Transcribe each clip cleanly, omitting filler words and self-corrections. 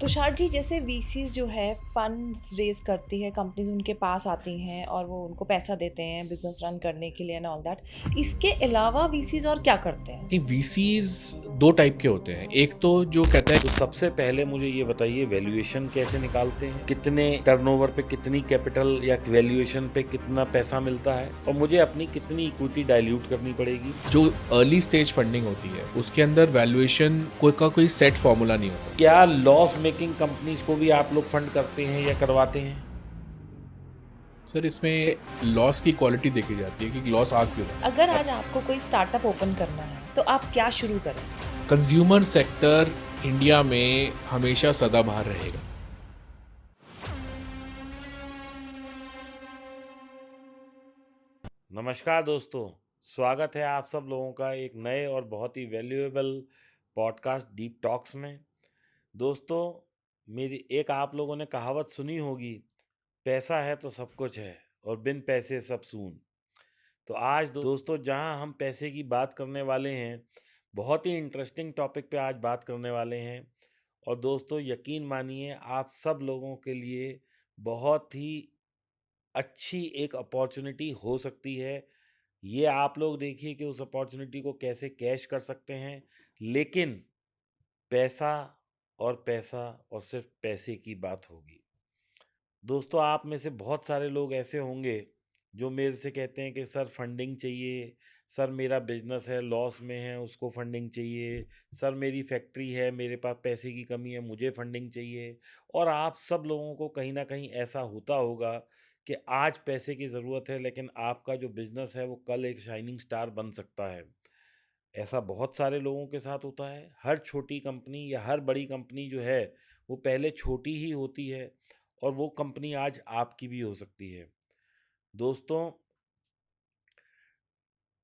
तुषार जी, जैसे वीसीज जो है फंड्स रेज करती है, कंपनीज उनके पास आती हैं और वो उनको पैसा देते हैं बिजनेस रन करने के लिए एंड ऑल दैट। इसके अलावा वीसीज और क्या करते हैं? नहीं, वीसीज दो टाइप के होते हैं। एक तो जो कहता है तो सबसे पहले मुझे ये बताइए वैल्यूएशन कैसे निकालते हैं, कितने टर्नओवर पे कितनी कैपिटल या वैल्यूएशन पे कितना पैसा मिलता है, और मुझे अपनी कितनी इक्विटी डाइल्यूट करनी पड़ेगी। जो अर्ली स्टेज फंडिंग होती है उसके अंदर वैल्यूएशन कोई सेट फॉर्मूला नहीं होता। क्या लॉस मेकिंग कंपनीज को भी आप लोग फंड करते हैं या करवाते हैं? सर, इसमें लॉस की क्वालिटी देखी जाती है कि लॉस आ क्यों रहा अगर आज आपको कोई स्टार्टअप ओपन करना है तो आप क्या शुरू करें? है। कंज्यूमर सेक्टर इंडिया में हमेशा सदाबहार रहेगा। नमस्कार दोस्तों, स्वागत है आप सब लोगों का एक नए और बहुत ही वैल्यूएबल पॉडकास्ट डीप टॉक्स में। दोस्तों, मेरी एक आप लोगों ने कहावत सुनी होगी, पैसा है तो सब कुछ है और बिन पैसे सब सून। तो आज दोस्तों जहां हम पैसे की बात करने वाले हैं, बहुत ही इंटरेस्टिंग टॉपिक पे आज बात करने वाले हैं। और दोस्तों यकीन मानिए, आप सब लोगों के लिए बहुत ही अच्छी एक अपॉर्चुनिटी हो सकती है। ये आप लोग देखिए कि उस अपॉर्चुनिटी को कैसे कैश कर सकते हैं। लेकिन पैसा और पैसा और सिर्फ पैसे की बात होगी। दोस्तों, आप में से बहुत सारे लोग ऐसे होंगे जो मेरे से कहते हैं कि सर फंडिंग चाहिए, सर मेरा बिजनेस है लॉस में है उसको फंडिंग चाहिए, सर मेरी फैक्ट्री है मेरे पास पैसे की कमी है मुझे फंडिंग चाहिए। और आप सब लोगों को कहीं ना कहीं ऐसा होता होगा कि आज पैसे की ज़रूरत है, लेकिन आपका जो बिजनेस है वो कल एक शाइनिंग स्टार बन सकता है। ऐसा बहुत सारे लोगों के साथ होता है। हर छोटी कंपनी या हर बड़ी कंपनी जो है वो पहले छोटी ही होती है, और वो कंपनी आज आपकी भी हो सकती है। दोस्तों,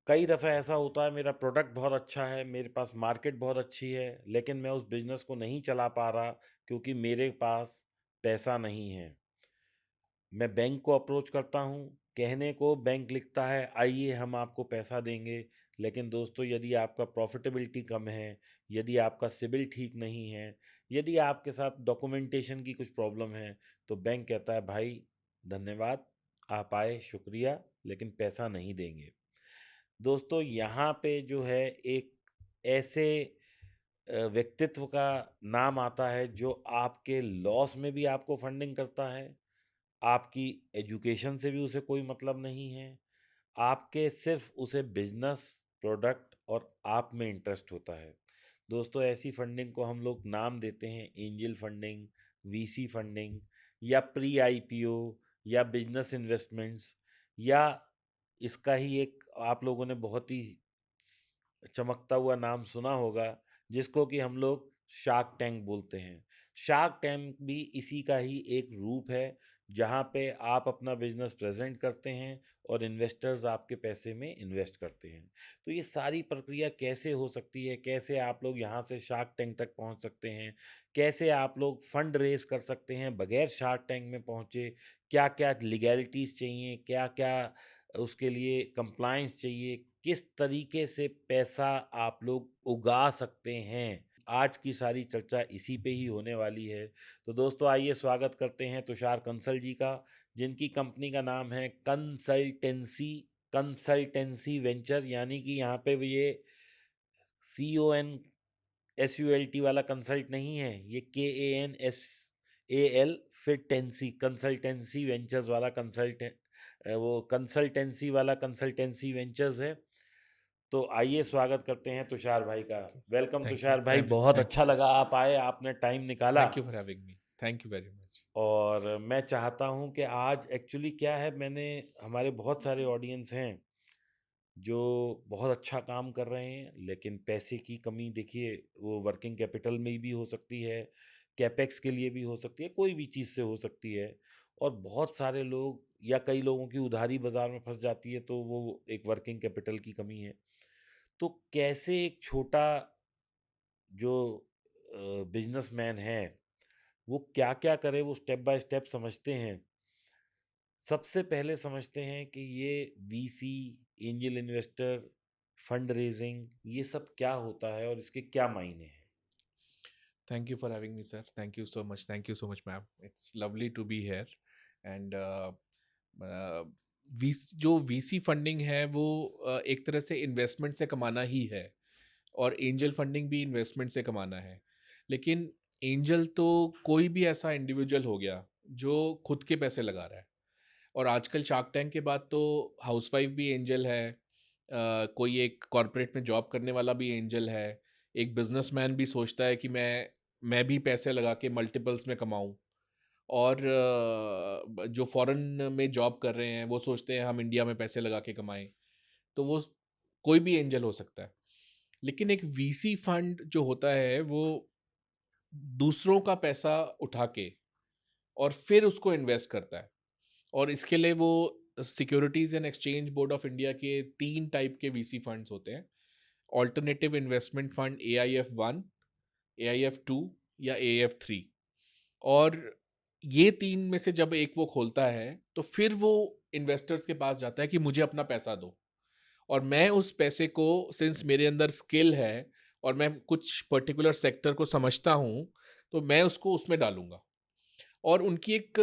कई दफ़ा ऐसा होता है मेरा प्रोडक्ट बहुत अच्छा है, मेरे पास मार्केट बहुत अच्छी है, लेकिन मैं उस बिज़नेस को नहीं चला पा रहा क्योंकि मेरे पास पैसा नहीं है। मैं बैंक को अप्रोच करता हूँ, कहने को बैंक लिखता है आइए हम आपको पैसा देंगे, लेकिन दोस्तों यदि आपका प्रॉफिटेबिलिटी कम है, यदि आपका सिबिल ठीक नहीं है, यदि आपके साथ डॉक्यूमेंटेशन की कुछ प्रॉब्लम है, तो बैंक कहता है भाई धन्यवाद, आप आए शुक्रिया, लेकिन पैसा नहीं देंगे। दोस्तों यहाँ पे जो है एक ऐसे व्यक्तित्व का नाम आता है जो आपके लॉस में भी आपको फंडिंग करता है, आपकी एजुकेशन से भी उसे कोई मतलब नहीं है, आपके सिर्फ उसे बिजनेस, प्रोडक्ट और आप में इंटरेस्ट होता है। दोस्तों ऐसी फंडिंग को हम लोग नाम देते हैं एंजल फंडिंग, वीसी फंडिंग, या प्री आईपीओ, या बिजनेस इन्वेस्टमेंट्स, या इसका ही एक आप लोगों ने बहुत ही चमकता हुआ नाम सुना होगा जिसको कि हम लोग शार्क टैंक बोलते हैं। शार्क टैंक भी इसी का ही एक रूप है, जहाँ पे आप अपना बिजनेस प्रेजेंट करते हैं और इन्वेस्टर्स आपके पैसे में इन्वेस्ट करते हैं। तो ये सारी प्रक्रिया कैसे हो सकती है, कैसे आप लोग यहाँ से शार्क टैंक तक पहुँच सकते हैं, कैसे आप लोग फंड रेज कर सकते हैं बगैर शार्क टैंक में पहुँचे, क्या क्या लीगैलिटीज़ चाहिए, क्या क्या उसके लिए कंप्लायंस चाहिए, किस तरीके से पैसा आप लोग उगा सकते हैं, आज की सारी चर्चा इसी पे ही होने वाली है। तो दोस्तों आइए स्वागत करते हैं तुषार कंसल जी का, जिनकी कंपनी का नाम है कंसल्टेंसी कंसल्टेंसी वेंचर, यानी कि यहाँ पे वो ये CONSULT वाला कंसल्ट नहीं है, ये KANSAL फिर टेंसी कंसल्टेंसी वेंचर्स वाला कंसल्ट वो कंसल्टेंसी वाला कंसल्टेंसी वेंचर्स है। तो आइए स्वागत करते हैं तुषार भाई का। वेलकम थैंक यू, तुषार भाई, बहुत थैंक अच्छा लगा आप आए, आपने टाइम निकाला। Thank you for having me. Thank you very much. और मैं चाहता हूं कि आज एक्चुअली क्या है, मैंने हमारे बहुत सारे ऑडियंस हैं जो बहुत अच्छा काम कर रहे हैं, लेकिन पैसे की कमी देखिए, वो वर्किंग कैपिटल में भी हो सकती है, कैपेक्स के लिए भी हो सकती है, कोई भी चीज़ से हो सकती है। और बहुत सारे लोग या कई लोगों की उधारी बाजार में फंस जाती है, तो वो एक वर्किंग कैपिटल की कमी है। तो कैसे एक छोटा जो बिजनेसमैन है वो क्या क्या करे, वो स्टेप बाय स्टेप समझते हैं। सबसे पहले समझते हैं कि ये VC, angel investor, fund raising, ये सब क्या होता है और इसके क्या मायने हैं। Thank you for having me, sir. Thank you so much. Thank you so much, ma'am. It's lovely to be here. And uh, जो वीसी फंडिंग है वो एक तरह से इन्वेस्टमेंट से कमाना ही है, और एंजल फंडिंग भी इन्वेस्टमेंट से कमाना है। लेकिन एंजल तो कोई भी ऐसा इंडिविजुअल हो गया जो खुद के पैसे लगा रहा है। और आजकल शार्क टैंक के बाद तो हाउसवाइफ भी एंजल है, कोई एक कॉरपोरेट में जॉब करने वाला भी एंजल है, एक बिजनेसमैन भी सोचता है कि मैं भी पैसे लगा के मल्टीपल्स में कमाऊं, और जो फॉरेन में जॉब कर रहे हैं वो सोचते हैं हम इंडिया में पैसे लगा के कमाएं। तो वो कोई भी एंजल हो सकता है। लेकिन एक वीसी फंड जो होता है वो दूसरों का पैसा उठा के और फिर उसको इन्वेस्ट करता है। और इसके लिए वो securities and exchange board of India के 3 टाइप के वीसी फंड्स होते हैं। Alternative investment fund AIF 1, AIF 2 या एएफ 3। और ये 3 में से जब एक वो खोलता है तो फिर वो इन्वेस्टर्स के पास जाता है कि मुझे अपना पैसा दो, और मैं उस पैसे को, सिंस मेरे अंदर स्किल है और मैं कुछ पर्टिकुलर सेक्टर को समझता हूँ, तो मैं उसको उसमें डालूँगा। और उनकी एक,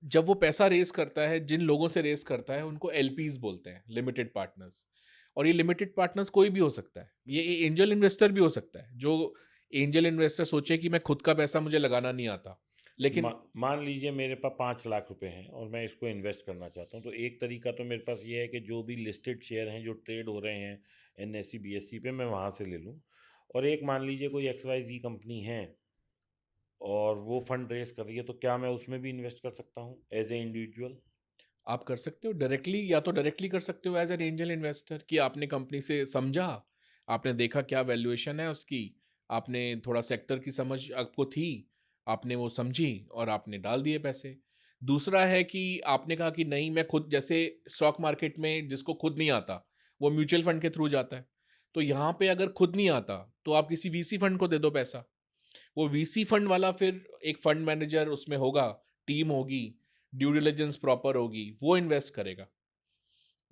जब वो पैसा रेज करता है, जिन लोगों से रेज करता है उनको एलपीज बोलते हैं, लिमिटेड पार्टनर्स। और ये लिमिटेड पार्टनर्स कोई भी हो सकता है, ये एंजल इन्वेस्टर भी हो सकता है। जो एंजल इन्वेस्टर सोचे कि मैं खुद का पैसा मुझे लगाना नहीं आता, लेकिन मान लीजिए मेरे पास 5 लाख रुपए हैं और मैं इसको इन्वेस्ट करना चाहता हूँ, तो एक तरीका तो मेरे पास ये है कि जो भी लिस्टेड शेयर हैं जो ट्रेड हो रहे हैं एनएससी बीएससी पे, मैं वहाँ से ले लूँ। और एक मान लीजिए कोई XYZ कंपनी है और वो फंड रेस कर रही है, तो क्या मैं उसमें भी इन्वेस्ट कर सकता हूँ एज ए इंडिविजुअल? आप कर सकते हो डायरेक्टली, या तो डायरेक्टली कर सकते हो एज एन एंजल इन्वेस्टर कि आपने कंपनी से समझा, आपने देखा क्या वैल्यूएशन है उसकी, आपने थोड़ा सेक्टर की समझ आपको थी, आपने वो समझी और आपने डाल दिए पैसे। दूसरा है कि आपने कहा कि नहीं, मैं खुद, जैसे स्टॉक मार्केट में जिसको खुद नहीं आता वो म्यूचुअल फंड के थ्रू जाता है। तो यहाँ पे अगर खुद नहीं आता तो आप किसी वीसी फंड को दे दो पैसा। वो वीसी फंड वाला फिर एक फंड मैनेजर उसमें होगा, टीम होगी, ड्यू डिलिजेंस प्रॉपर होगी, वो इन्वेस्ट करेगा।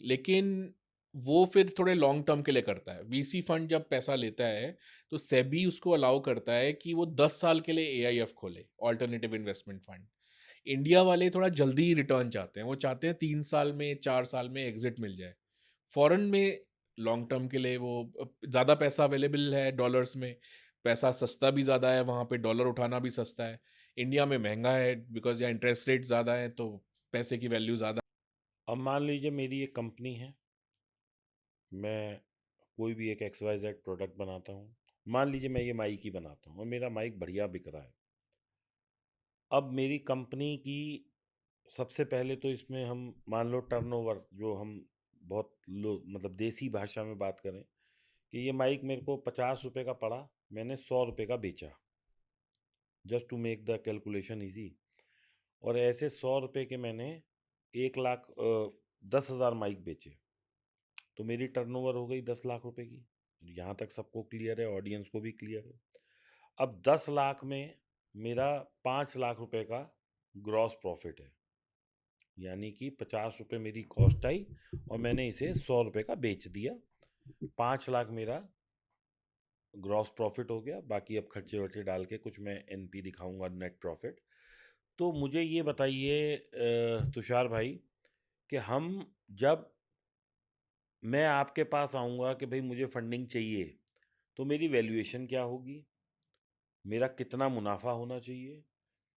लेकिन वो फिर थोड़े लॉन्ग टर्म के लिए करता है। वीसी फंड जब पैसा लेता है तो सेबी उसको अलाउ करता है कि वो 10 साल के लिए एआईएफ खोले, ऑल्टरनेटिव इन्वेस्टमेंट फंड। इंडिया वाले थोड़ा जल्दी ही रिटर्न चाहते हैं, वो चाहते हैं 3 साल में, 4 साल में एग्जिट मिल जाए। फॉरेन में लॉन्ग टर्म के लिए वो ज़्यादा पैसा अवेलेबल है डॉलर्स में, पैसा सस्ता भी ज़्यादा है, वहाँ पे डॉलर उठाना भी सस्ता है। इंडिया में महंगा है बिकॉज यहाँ इंटरेस्ट रेट ज़्यादा है, तो पैसे की वैल्यू ज़्यादा। अब मान लीजिए मेरी एक कंपनी है, मैं कोई भी एक XYZ प्रोडक्ट बनाता हूँ। मान लीजिए मैं ये माइक ही बनाता हूँ और मेरा माइक बढ़िया बिक रहा है। अब मेरी कंपनी की सबसे पहले तो इसमें हम मान लो टर्नओवर, जो हम बहुत लो मतलब देसी भाषा में बात करें, कि ये माइक मेरे को 50 रुपये का पड़ा, मैंने 100 रुपये का बेचा, just to make the calculation easy. और ऐसे 100 रुपये के मैंने 1,10,000 माइक बेचे, तो मेरी टर्नओवर हो गई 10 लाख रुपए की। यहाँ तक सबको क्लियर है, ऑडियंस को भी क्लियर है। अब 10 लाख में मेरा 5 लाख रुपए का ग्रॉस प्रॉफिट है, यानी कि 50 रुपये मेरी कॉस्ट आई और मैंने इसे 100 रुपये का बेच दिया। 5 लाख मेरा ग्रॉस प्रॉफिट हो गया, बाकी अब खर्चे वर्चे डाल के कुछ मैं एनपी दिखाऊंगा, नेट प्रॉफिट। तो मुझे ये बताइए तुषार भाई, कि हम जब मैं आपके पास आऊँगा कि भाई मुझे फंडिंग चाहिए, तो मेरी वैल्यूएशन क्या होगी? मेरा कितना मुनाफा होना चाहिए?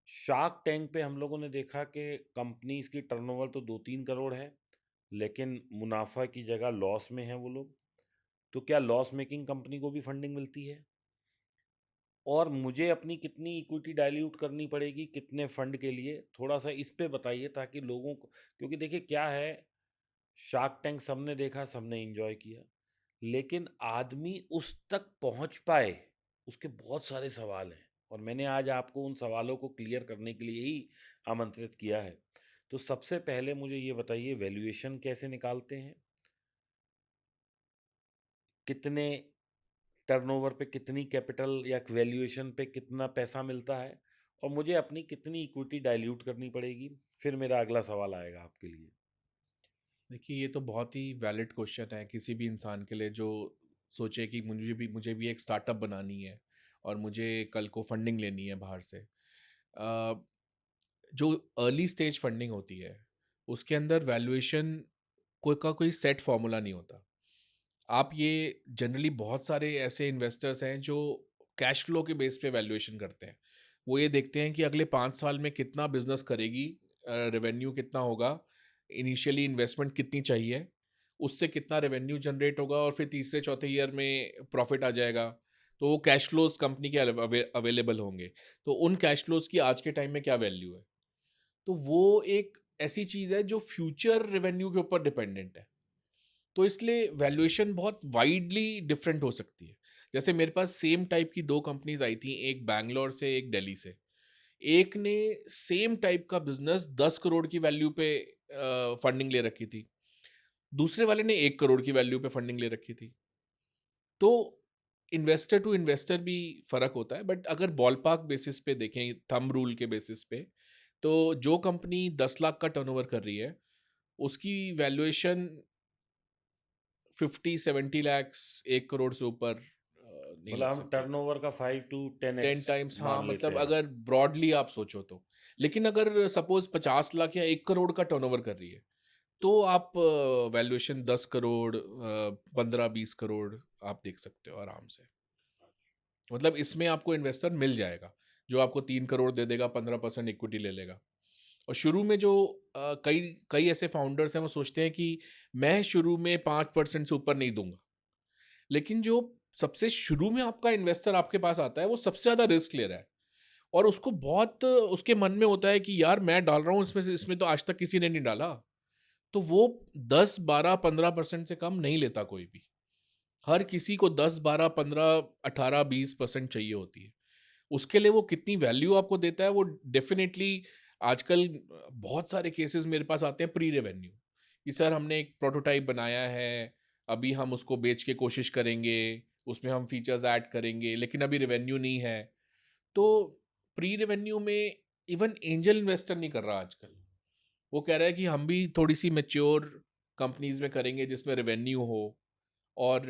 शार्क टैंक पे हम लोगों ने देखा कि कंपनीज़ की टर्नओवर तो 2-3 करोड़ है, लेकिन मुनाफा की जगह लॉस में हैं वो लोग। तो क्या लॉस मेकिंग कंपनी को भी फंडिंग मिलती है? और मुझे अपनी कितनी इक्विटी डाइल्यूट करनी पड़ेगी, कितने फंड के लिए? थोड़ा-सा इस पे बताइए ताकि लोगों को, क्योंकि देखिए क्या है, शार्क टैंक सबने देखा, सबने एन्जॉय किया, लेकिन आदमी उस तक पहुँच पाए, उसके बहुत सारे सवाल हैं, और मैंने आज आपको उन सवालों को क्लियर करने के लिए ही आमंत्रित किया है। तो सबसे पहले मुझे ये बताइए, वैल्यूएशन कैसे निकालते हैं? कितने टर्नओवर पे कितनी कैपिटल या वैल्यूएशन पे कितना पैसा मिलता है? और मुझे अपनी कितनी इक्विटी डाइल्यूट करनी पड़ेगी? फिर मेरा अगला सवाल आएगा आपके लिए। देखिए, ये तो बहुत ही वैलिड क्वेश्चन है किसी भी इंसान के लिए जो सोचे कि मुझे भी एक स्टार्टअप बनानी है और मुझे कल को फंडिंग लेनी है बाहर से। जो अर्ली स्टेज फंडिंग होती है उसके अंदर वैल्यूएशन कोई सेट फॉर्मूला नहीं होता। आप ये जनरली बहुत सारे ऐसे इन्वेस्टर्स हैं जो कैश फ्लो के बेस पे वैल्यूएशन करते हैं। वो ये देखते हैं कि अगले 5 साल में कितना बिजनेस करेगी, रेवेन्यू कितना होगा, इनिशियली इन्वेस्टमेंट कितनी चाहिए, उससे कितना रेवेन्यू जनरेट होगा और फिर तीसरे चौथे ईयर में प्रॉफिट आ जाएगा। तो वो कैश फ्लोज कंपनी के अवेलेबल होंगे। तो उन कैश फ्लोज की आज के टाइम में क्या वैल्यू है। तो वो एक ऐसी चीज़ है जो फ्यूचर रेवेन्यू के ऊपर डिपेंडेंट है। तो इसलिए वैल्यूएशन बहुत वाइडली डिफरेंट हो सकती है। जैसे मेरे पास सेम टाइप की 2 कंपनीज़ आई थी, एक बैंगलोर से, एक दिल्ली से। एक ने सेम टाइप का बिज़नेस 10 करोड़ की वैल्यू पे फंडिंग ले रखी थी। दूसरे वाले ने 1 करोड़ की वैल्यू पे फंडिंग ले रखी थी। तो इन्वेस्टर टू इन्वेस्टर भी फ़र्क होता है, बट अगर बॉलपार्क बेसिस पे देखें, थंब रूल के बेसिस पे, तो जो कंपनी 10 लाख का टर्नओवर कर रही है, उसकी वैल्यूएशन 50-70 लैक्स, 1 करोड़ से ऊपर नहीं मतलब लग हम सकती। टर्नओवर का 5 to 10 10x टाइम्स, हाँ, मान लेते मतलब हैं। अगर ब्रॉडली आप सोचो तो। लेकिन अगर सपोज़ 50 लाख या 1 करोड़ का टर्नओवर कर रही है, तो आप वैल्यूएशन 10 करोड़, 15-20 करोड़ आप देख सकते हो आराम से। मतलब इसमें आपको इन्वेस्टर मिल जाएगा, जो आपको 3 करोड़ दे देगा, 15% इक्विटी ले लेगा। और शुरू में जो कई कई ऐसे फाउंडर्स हैं, वो सोचते हैं कि मैं शुरू में 5% से ऊपर नहीं दूँगा। लेकिन जो सबसे शुरू में आपका इन्वेस्टर आपके पास आता है, वो सबसे ज़्यादा रिस्क ले रहा है और उसको बहुत उसके मन में होता है कि यार मैं डाल रहा हूँ इसमें से, इसमें तो आज तक किसी ने नहीं डाला। तो वो 10, 12, 15% से कम नहीं लेता कोई भी। हर किसी को 10, 12, 15, 18, 20% चाहिए होती है। उसके लिए वो कितनी वैल्यू आपको देता है, वो डेफ़िनेटली आजकल बहुत सारे केसेज़ मेरे पास आते हैं प्री रेवेन्यू, कि सर हमने एक प्रोटोटाइप बनाया है, अभी हम उसको बेच के कोशिश करेंगे, उसमें हम फीचर्स ऐड करेंगे, लेकिन अभी रेवेन्यू नहीं है। तो प्री रेवेन्यू में इवन एंजल इन्वेस्टर नहीं कर रहा आजकल। वो कह रहा है कि हम भी थोड़ी-सी मैच्योर कंपनीज़ में करेंगे जिसमें रेवेन्यू हो। और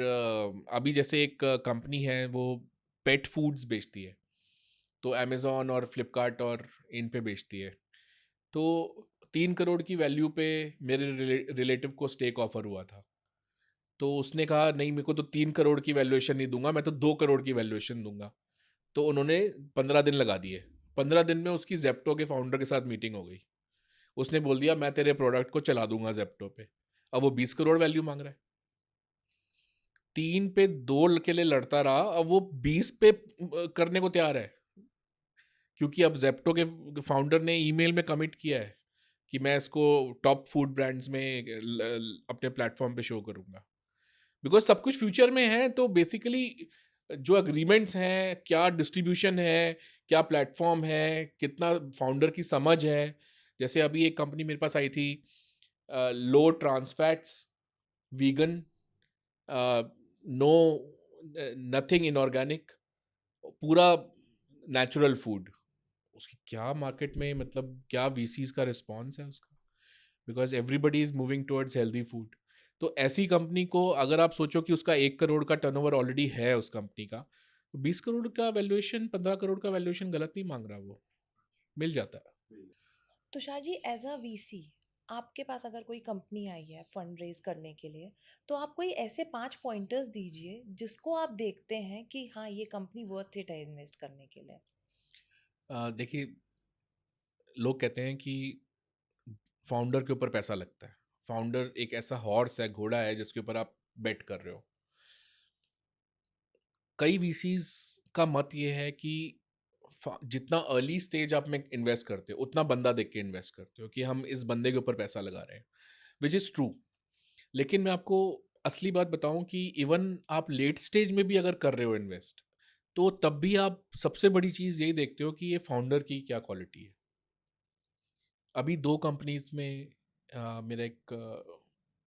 अभी जैसे एक कंपनी है वो पेट फूड्स बेचती है। तो अमेज़न और फ्लिपकार्ट और इन पे बेचती है। तो 3 करोड़ की वैल्यू पे मेरे रिलेटिव को स्टेक ऑफ़र हुआ था। तो उसने कहा नहीं, मेरे को तो 3 करोड़ की वैल्यूएशन नहीं दूँगा, मैं तो 2 करोड़ की वैल्यूएशन दूँगा। तो उन्होंने 15 दिन लगा दिए। 15 दिन में उसकी ज़ेप्टो के फाउंडर के साथ मीटिंग हो गई। उसने बोल दिया मैं तेरे प्रोडक्ट को चला दूँगा ज़ेप्टो पे। अब वो 20 करोड़ वैल्यू माँग रहा है। 3 पे 2 के लिए लड़ता रहा, अब वो 20 पे करने को तैयार है। क्योंकि अब ज़ेप्टो के फाउंडर ने ईमेल में कमिट किया है कि मैं इसको टॉप फूड ब्रांड्स में अपने प्लेटफॉर्म पे शो करूंगा। बिकॉज सब कुछ फ्यूचर में है, तो बेसिकली जो एग्रीमेंट्स हैं, क्या डिस्ट्रीब्यूशन है, क्या प्लेटफॉर्म है, कितना फाउंडर की समझ है। जैसे अभी एक कंपनी मेरे पास आई थी, लो ट्रांसफैट्स, वीगन, नो, नथिंग इनऑर्गेनिक, पूरा नेचुरल फूड। उसकी क्या मार्केट में, मतलब क्या वीसीज का रिस्पॉन्स है उसका, because everybody is moving towards healthy food. तो ऐसी कंपनी को अगर आप सोचो कि उसका 1 करोड़ का टर्नओवर ऑलरेडी है उस कंपनी का, तो 20 करोड़ का वैल्यूएशन, 15 करोड़ का वैल्यूएशन गलत नहीं मांग रहा, वो मिल जाता है। Tushar ji, as a VC, आपके पास अगर कोई कंपनी आई है फंड रेज करने के लिए, तो आप कोई ऐसे 5 पॉइंटर्स दीजिए जिसको आप देखते हैं कि हाँ, ये कंपनी वर्थ इट है इन्वेस्ट करने के लिए। देखिए, लोग कहते हैं कि फाउंडर के ऊपर पैसा लगता है। फाउंडर एक ऐसा हॉर्स है, घोड़ा है जिसके ऊपर आप बेट कर रहे हो। कई वीसीज का मत ये है कि जितना अर्ली स्टेज आप में इन्वेस्ट करते हो, उतना बंदा देख के इन्वेस्ट करते हो कि हम इस बंदे के ऊपर पैसा लगा रहे हैं, विच इज़ ट्रू। लेकिन मैं आपको असली बात बताऊं कि इवन आप लेट स्टेज में भी अगर कर रहे हो इन्वेस्ट, तो तब भी आप सबसे बड़ी चीज़ यही देखते हो कि ये फाउंडर की क्या क्वालिटी है। अभी 2 कंपनीज में मेरा एक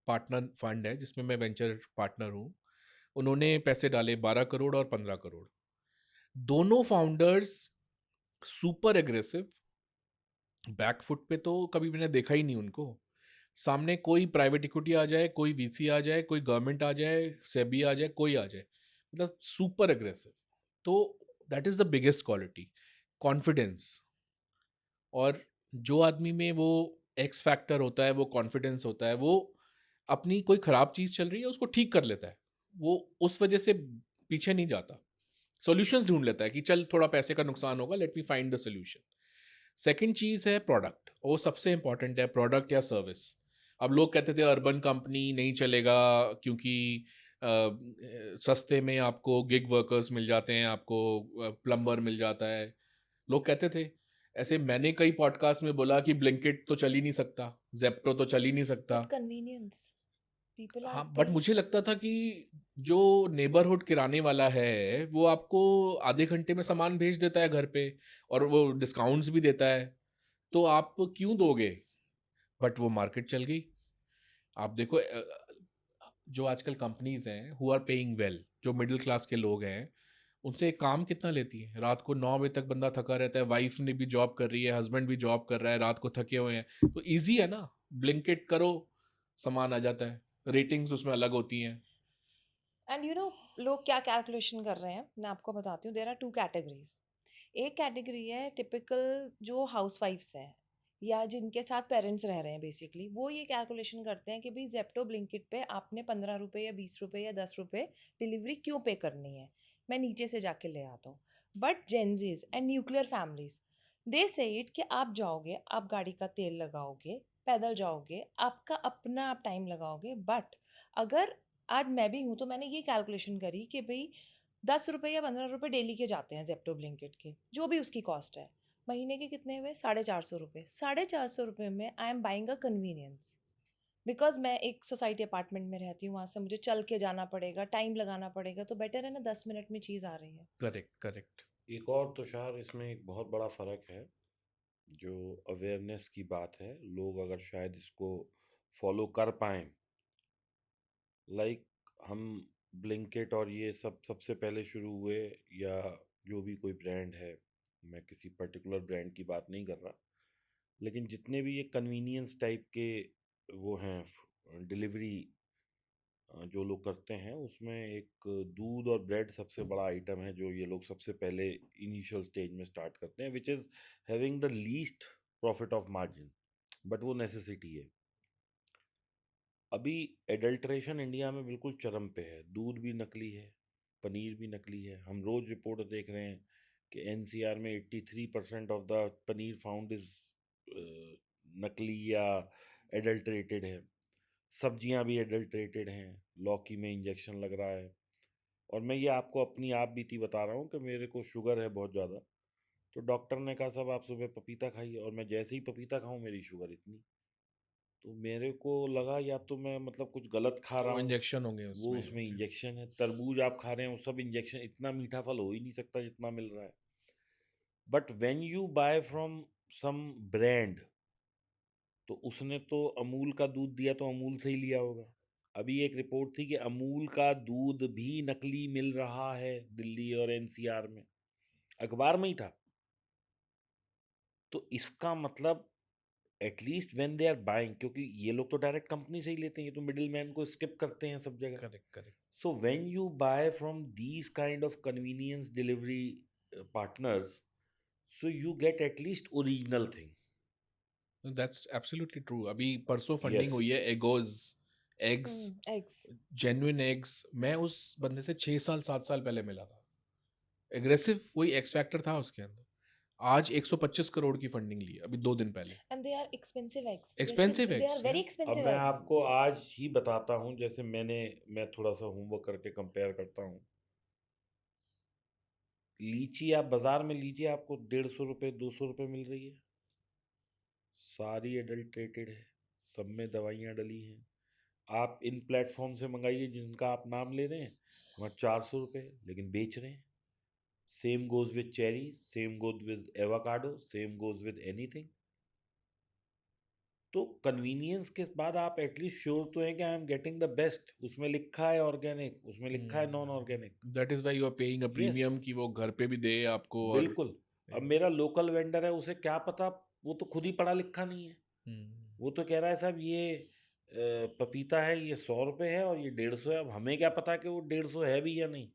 पार्टनर फंड है जिसमें मैं वेंचर पार्टनर हूँ। उन्होंने पैसे डाले 12 करोड़ और 15 करोड़। दोनों फाउंडर्स सुपर एग्रेसिव, बैकफुट पे तो कभी मैंने देखा ही नहीं उनको। सामने कोई प्राइवेट इक्विटी आ जाए, कोई वीसी आ जाए, कोई गवर्नमेंट आ जाए, सेबी आ जाए, कोई आ जाए, मतलब सुपर एग्रेसिव। तो that is the biggest quality, confidence. और जो आदमी में वो एक्स फैक्टर होता है, वो कॉन्फिडेंस होता है, वो अपनी कोई खराब चीज चल रही है उसको ठीक कर लेता है। वो उस वजह से पीछे नहीं जाता, सॉल्यूशंस ढूंढ लेता है कि चल थोड़ा पैसे का नुकसान होगा, let me find the solution. Second चीज है प्रोडक्ट, वो सबसे इंपॉर्टेंट है, प्रोडक्ट या सर्विस। अब लोग कहते थे अर्बन कंपनी नहीं चलेगा क्योंकि सस्ते में आपको गिग वर्कर्स मिल जाते हैं, आपको प्लम्बर मिल जाता है, लोग कहते थे। ऐसे मैंने कई पॉडकास्ट में बोला कि ब्लिंकिट तो चल ही नहीं सकता, जेप्टो तो चल ही नहीं सकता। बट कन्वीनियंस, पीपल आर हाँ, बट पेइंग। मुझे लगता था कि जो नेबरहुड किराने वाला है वो आपको आधे घंटे में सामान भेज देता है घर पे, और वो डिस्काउंट्स भी देता है, तो आप क्यों दोगे? बट वो मार्केट चल गई। आप देखो जो आजकल कंपनीज हैं हु आर पेइंग वेल, जो मिडिल क्लास के लोग हैं, उनसे काम कितना लेती है? रात को 9 बजे तक बंदा थका रहता है, वाइफ ने भी जॉब कर रही है, हस्बैंड भी जॉब कर रहा है, रात को थके हुए हैं, तो ईजी है ना, ब्लिंकिट करो, सामान आ जाता है, रेटिंग्स उसमें अलग होती हैं। एंड यू नो, लोग क्या कैलकुलेशन कर रहे हैं, मैं आपको बताती हूँ। There are two categories. एक कैटेगरी है टिपिकल जो हाउस वाइफ्स हैं या जिनके साथ पेरेंट्स रह रहे हैं, बेसिकली वो ये कैलकुलेशन करते हैं कि भाई जेप्टो ब्लिंकिट पे आपने 15 रुपये या 20 रुपये या 10 रुपये डिलीवरी क्यों पे करनी है, मैं नीचे से जाके ले आता हूँ। But Gen Zs and nuclear families, they say it कि आप जाओगे, आप गाड़ी का तेल लगाओगे, पैदल जाओगे, आपका अपना आप टाइम लगाओगे। बट अगर आज मैं भी हूँ तो मैंने ये कैलकुलेशन करी कि भाई 10 रुपये या 15 रुपये डेली के जाते हैं जेप्टो ब्लिंकिट के, जो भी उसकी कॉस्ट है, महीने के कितने हुए? 450 रुपये। 450 रुपये में I am buying a convenience. Because मैं एक सोसाइटी अपार्टमेंट में रहती हूँ, वहाँ से मुझे चल के जाना पड़ेगा, टाइम लगाना पड़ेगा, तो बेटर है ना 10 मिनट में चीज़ आ रही है। Correct, correct. एक और तुषार इसमें एक बहुत बड़ा फ़र्क है, जो अवेयरनेस की बात है। लोग अगर शायद इसको फॉलो कर पाएँ, लाइक हम ब्लिंकिट और ये सब सबसे पहले शुरू हुए, या जो भी कोई ब्रांड है, मैं किसी पर्टिकुलर ब्रांड की बात नहीं कर रहा, लेकिन जितने भी ये कन्वीनियंस टाइप के वो हैं डिलीवरी जो लोग करते हैं, उसमें एक दूध और ब्रेड सबसे बड़ा आइटम है जो ये लोग सबसे पहले इनिशियल स्टेज में स्टार्ट करते हैं, which is having the least profit of margin, but वो नेसेसिटी है। अभी एडल्ट्रेशन इंडिया में बिल्कुल चरम पे है, दूध भी नकली है, पनीर भी नकली है। हम रोज रिपोर्ट देख रहे हैं कि एनसीआर में 83% of the paneer found is नकली या एडल्ट्रेटेड है। सब्जियां भी एडल्ट्रेटेड हैं, लौकी में इंजेक्शन लग रहा है। और मैं ये आपको अपनी आप बीती बता रहा हूँ कि मेरे को शुगर है बहुत ज़्यादा, तो डॉक्टर ने कहा साहब आप सुबह पपीता खाइए, और मैं जैसे ही पपीता खाऊं मेरी शुगर इतनी। तो मेरे को लगा या तो मैं मतलब कुछ गलत खा रहा वो हूँ, इंजेक्शन होंगे वो उसमें। उसमें इंजेक्शन है। तरबूज आप खा रहे हैं वो सब इंजेक्शन, इतना मीठा फल हो ही नहीं सकता जितना मिल रहा है। But when you buy from some brand, तो उसने तो अमूल का दूध दिया तो अमूल से ही लिया होगा। अभी एक रिपोर्ट थी कि अमूल का दूध भी नकली मिल रहा है दिल्ली और एनसीआर में, अखबार में ही था। तो इसका मतलब at least when they are buying, क्योंकि ये लोग तो डायरेक्ट कंपनी से ही लेते हैं, ये तो मिडिल मैन को स्किप करते हैं सब जगह। Correct, correct. So when you buy from these kind of convenience delivery partners, so you get at least original thing. That's absolutely true. अभी परसों फंडिंग हुई Yes. है egos eggs, eggs. Genuine eggs. मैं उस बंदे से 6 साल 7 साल पहले मिला था, एग्रेसिव वही एक्स फैक्टर था उसके अंदर। आज 125 करोड़ की फंडिंग ली है अभी 2 दिन पहले। And they are expensive eggs, जैसे expensive they are eggs very yeah. अब एक्सपेंसिव मैं एग्स। आपको आज ही बताता हूँ, जैसे मैं थोड़ा सा होमवर्क करके कंपेयर करता हूँ। लीची आप बाजार में लीजिए, आपको 150 रुपये 200 रुपये मिल रही है, सारी एडल्ट्रेटेड है, सब में दवाइयाँ डली हैं। आप इन प्लेटफॉर्म से मंगाइए जिनका आप नाम ले रहे हैं, वहाँ 400 रुपये लेकिन बेच रहे हैं। Same goes with cherry, same goes with avocado, same goes with anything. तो कन्वीनियंस के बाद आप एटलीस्ट श्योर तो हैं कि I am getting the best. उसमें लिखा है ऑर्गेनिक, उसमें लिखा है non organic. That is why you are paying a yes, premium कि वो घर पे भी दे आपको। और बिल्कुल। अब मेरा लोकल वेंडर है, उसे क्या पता, वो तो खुद ही पढ़ा लिखा नहीं है। वो तो कह रहा है साहब ये पपीता है, ये 100 रुपये है और ये 150 है। अब हमें क्या पता कि वो 150 है भी या नहीं।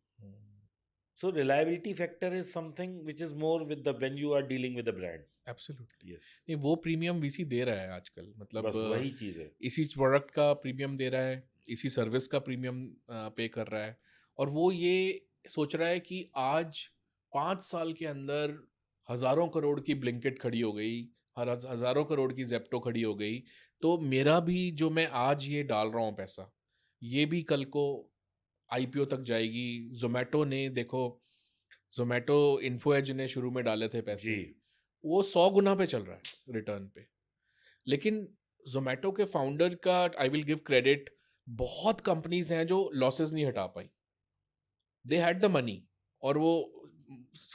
So reliability factor is something which is more with the when you are dealing with a brand. Absolutely. Yes, नहीं, वो प्रीमियम वीसी दे रहा है आजकल, मतलब बस वही चीज है। इसी प्रोडक्ट का प्रीमियम दे रहा है, इसी सर्विस का प्रीमियम पे कर रहा है, और वो ये सोच रहा है कि आज 5 साल के अंदर हजारों करोड़ की ब्लिंकिट खड़ी हो गई, हजारों करोड़ की जेप्टो खड़ी हो गई, तो मेरा भी जो मैं आज ये डाल रहा हूँ पैसा, ये भी कल को आईपीओ तक जाएगी। जोमेटो ने देखो, जोमेटो इन्फो एज ने शुरू में डाले थे जी, पैसे, वो 100 गुना पे चल रहा है रिटर्न पे। लेकिन जोमेटो के फाउंडर का आई विल गिव क्रेडिट, बहुत कंपनीज हैं जो लॉसेस नहीं हटा पाई, दे हैड द मनी, और वो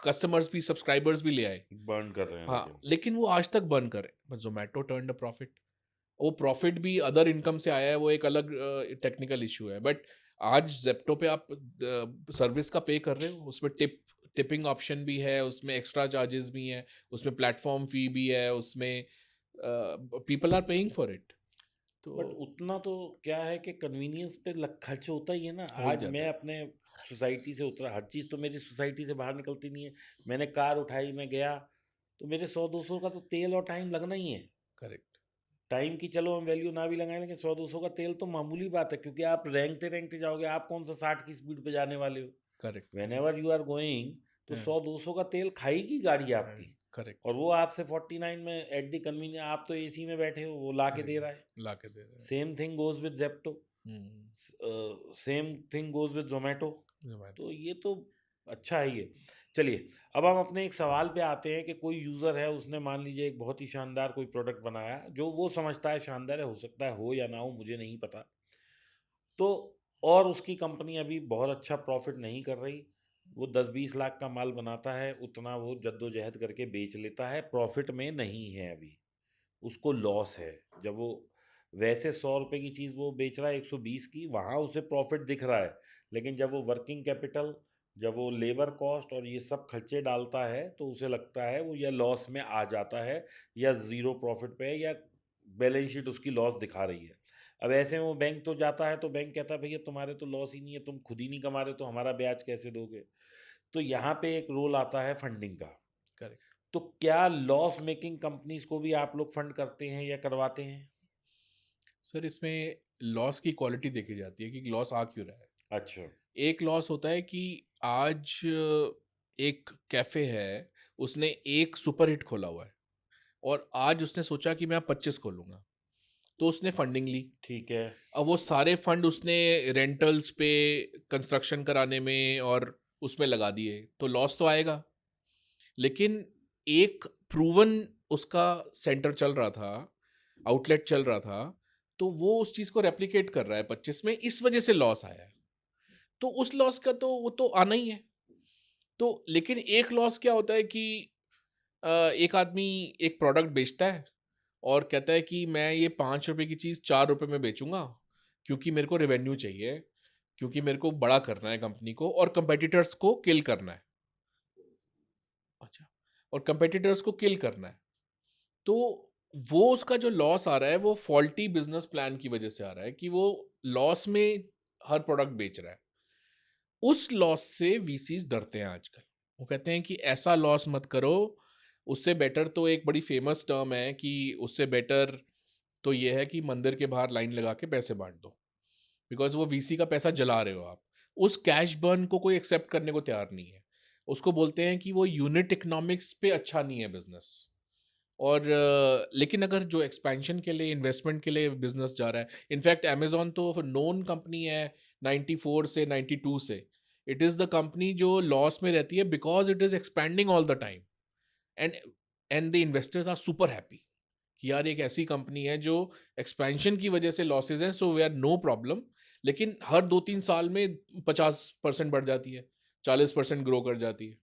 कस्टमर्स भी, सब्सक्राइबर्स भी ले आए। बर्न कर रहे हैं हाँ, लेकिन। लेकिन वो आज तक बर्न करे, but Zomato turn a profit. वो प्रॉफिट भी अदर इनकम से आया है, वो एक अलग टेक्निकल इशू है, बट आज जेप्टो पे आप सर्विस का पे कर रहे हो, उसमें टिपिंग ऑप्शन भी है, उसमें एक्स्ट्रा चार्जेस भी हैं, उसमें प्लेटफॉर्म फी भी है, उसमें people are paying for it, तो बट उतना तो क्या है कि कन्वीनियंस पे खर्च होता ही है ना। हो ही आज जाता मैं है। अपने सोसाइटी से उतरा, हर चीज़ तो मेरी सोसाइटी से बाहर निकलती नहीं है। मैंने कार उठाई, मैं गया, तो मेरे 100-200 का तो तेल और टाइम लगना ही है। करेक्ट। टाइम की चलो हम वैल्यू ना भी लगाएं, लेकिन 100-200 का तेल तो मामूली बात है, क्योंकि आप रेंगते रेंगते जाओगे। आप कौन सा 60 की स्पीड पे जाने वाले हो? Correct. When correct. Ever you are going, तो 100-200 का तेल खाएगी गाड़ी आपकी। करेक्ट। और वो आपसे 49 में एट दी कन्वीनियंस, आप तो एसी में बैठे हो, वो ला के दे रहा है। ला के दे रहे same thing goes with Zepto, हैं। Same thing goes with Zomato. Zomato। तो ये तो अच्छा है ये। चलिए, अब हम अपने एक सवाल पे आते हैं कि कोई यूज़र है, उसने मान लीजिए एक बहुत ही शानदार कोई प्रोडक्ट बनाया, जो वो समझता है शानदार है, हो सकता है हो या ना हो, मुझे नहीं पता। तो और उसकी कंपनी अभी बहुत अच्छा प्रॉफिट नहीं कर रही। वो 10-20 लाख का माल बनाता है, उतना वो जद्दोजहद करके बेच लेता है, प्रॉफिट में नहीं है अभी, उसको लॉस है। जब वो वैसे 100 रुपए की चीज़ वो बेच रहा है 120 की, वहाँ उसे प्रॉफिट दिख रहा है। लेकिन जब वो वर्किंग कैपिटल, जब वो लेबर कॉस्ट और ये सब खर्चे डालता है, तो उसे लगता है वो या लॉस में आ जाता है, या ज़ीरो प्रॉफिट पे है, या बैलेंस शीट उसकी लॉस दिखा रही है। अब ऐसे में वो बैंक तो जाता है, तो बैंक कहता है भैया तुम्हारे तो लॉस ही नहीं है, तुम खुद ही नहीं कमा रहे, तो हमारा ब्याज कैसे दोगे? तो यहाँ पे एक रोल आता है फंडिंग का। करेक्ट। तो क्या लॉस मेकिंग कंपनीज को भी आप लोग फंड करते हैं या करवाते हैं? सर, इसमें लॉस की क्वालिटी देखी जाती है कि लॉस आ क्यों रहा है। अच्छा। एक लॉस होता है कि आज एक कैफे है, उसने एक सुपर हिट खोला हुआ है, और आज उसने सोचा कि मैं 25 खोलूंगा, तो उसने फंडिंग ली। ठीक है। अब वो सारे फंड उसने रेंटल्स पे, कंस्ट्रक्शन कराने में और उसमें लगा दिए, तो लॉस तो आएगा। लेकिन एक प्रूवन उसका सेंटर चल रहा था, आउटलेट चल रहा था, तो वो उस चीज़ को रेप्लिकेट कर रहा है 25 में, इस वजह से लॉस आया है। तो उस लॉस का तो वो तो आना ही है। तो लेकिन एक लॉस क्या होता है कि एक आदमी एक प्रोडक्ट बेचता है और कहता है कि मैं ये 5 रुपए की चीज़ 4 रुपए में बेचूंगा, क्योंकि मेरे को रेवेन्यू चाहिए, क्योंकि मेरे को बड़ा करना है कंपनी को, और कंपेटिटर्स को किल करना है। अच्छा। और कंपेटिटर्स को किल करना है। तो वो उसका जो लॉस आ रहा है, वो फॉल्टी बिजनेस प्लान की वजह से आ रहा है कि वो लॉस में हर प्रोडक्ट बेच रहा है। उस लॉस से वीसीज डरते हैं आजकल। वो कहते हैं कि ऐसा लॉस मत करो, उससे बेटर तो एक बड़ी फेमस टर्म है कि उससे बेटर तो ये है कि मंदिर के बाहर लाइन लगा के पैसे बांट दो, बिकॉज वो वीसी का पैसा जला रहे हो आप। उस कैश बर्न को कोई एक्सेप्ट करने को तैयार नहीं है। उसको बोलते हैं कि वो यूनिट इकोनॉमिक्स पे अच्छा नहीं है बिजनेस। और लेकिन अगर जो एक्सपेंशन के लिए, इन्वेस्टमेंट के लिए बिजनेस जा रहा है, इनफैक्ट अमेजोन तो नोन कंपनी है 94 से 92 से। इट इज़ द कंपनी जो लॉस में रहती है because it is expanding all the time, and and the investors are super happy कि यार एक ऐसी कंपनी है जो एक्सपेंशन की वजह से लॉसेज हैं, so we are no problem. लेकिन हर 2-3 साल में 50% बढ़ जाती है, 40% ग्रो कर जाती है।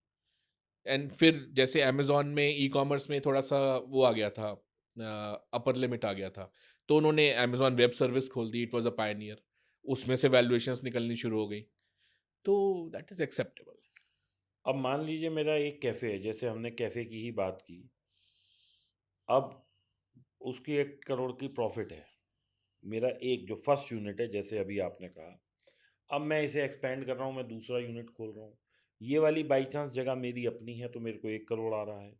एंड फिर जैसे अमेजोन में ई कॉमर्स में थोड़ा सा वो आ गया था, अपर लिमिट आ गया था, तो उन्होंने अमेजोन वेब सर्विस खोल दी, इट वाज अ पायनियर। उसमें से वैल्यूएशंस निकलनी शुरू हो गई, तो दैट इज एक्सेप्टेबल। अब मान लीजिए मेरा एक कैफ़े है, जैसे हमने कैफ़े की ही बात की। अब उसकी 1 करोड़ की प्रॉफ़िट है। मेरा एक जो फर्स्ट यूनिट है, जैसे अभी आपने कहा, अब मैं इसे एक्सपेंड कर रहा हूँ, मैं दूसरा यूनिट खोल रहा हूँ। ये वाली बाई चांस जगह मेरी अपनी है तो मेरे को 1 करोड़ आ रहा है।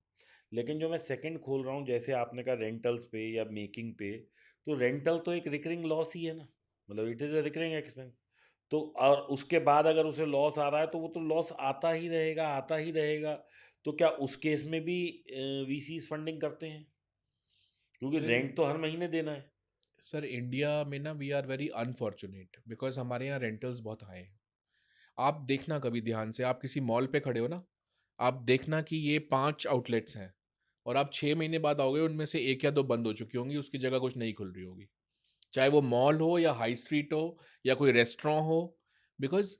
लेकिन जो मैं सेकंड खोल रहा हूँ, जैसे आपने कहा रेंटल्स पे या मेकिंग पे, तो रेंटल तो एक रिकरिंग लॉस ही है ना, मतलब it is a recurring expense. तो और उसके बाद अगर उसे लॉस आ रहा है तो वो तो लॉस आता ही रहेगा, आता ही रहेगा। तो क्या उस केस में भी वीसीज़ फंडिंग करते हैं? क्योंकि सर रेंट तो हर महीने देना है। सर इंडिया में ना we are very unfortunate because हमारे यहाँ रेंटल्स बहुत हाई हैं। आप देखना कभी ध्यान से, आप किसी मॉल पे खड़े हो ना, आप देखना कि ये 5 आउटलेट्स हैं और आप 6 महीने बाद आओगे उनमें से 1 या 2 बंद हो चुकी होंगी, उसकी जगह कुछ नई खुल रही होगी, चाहे वो मॉल हो या हाई स्ट्रीट हो या कोई रेस्टोरेंट हो। बिकॉज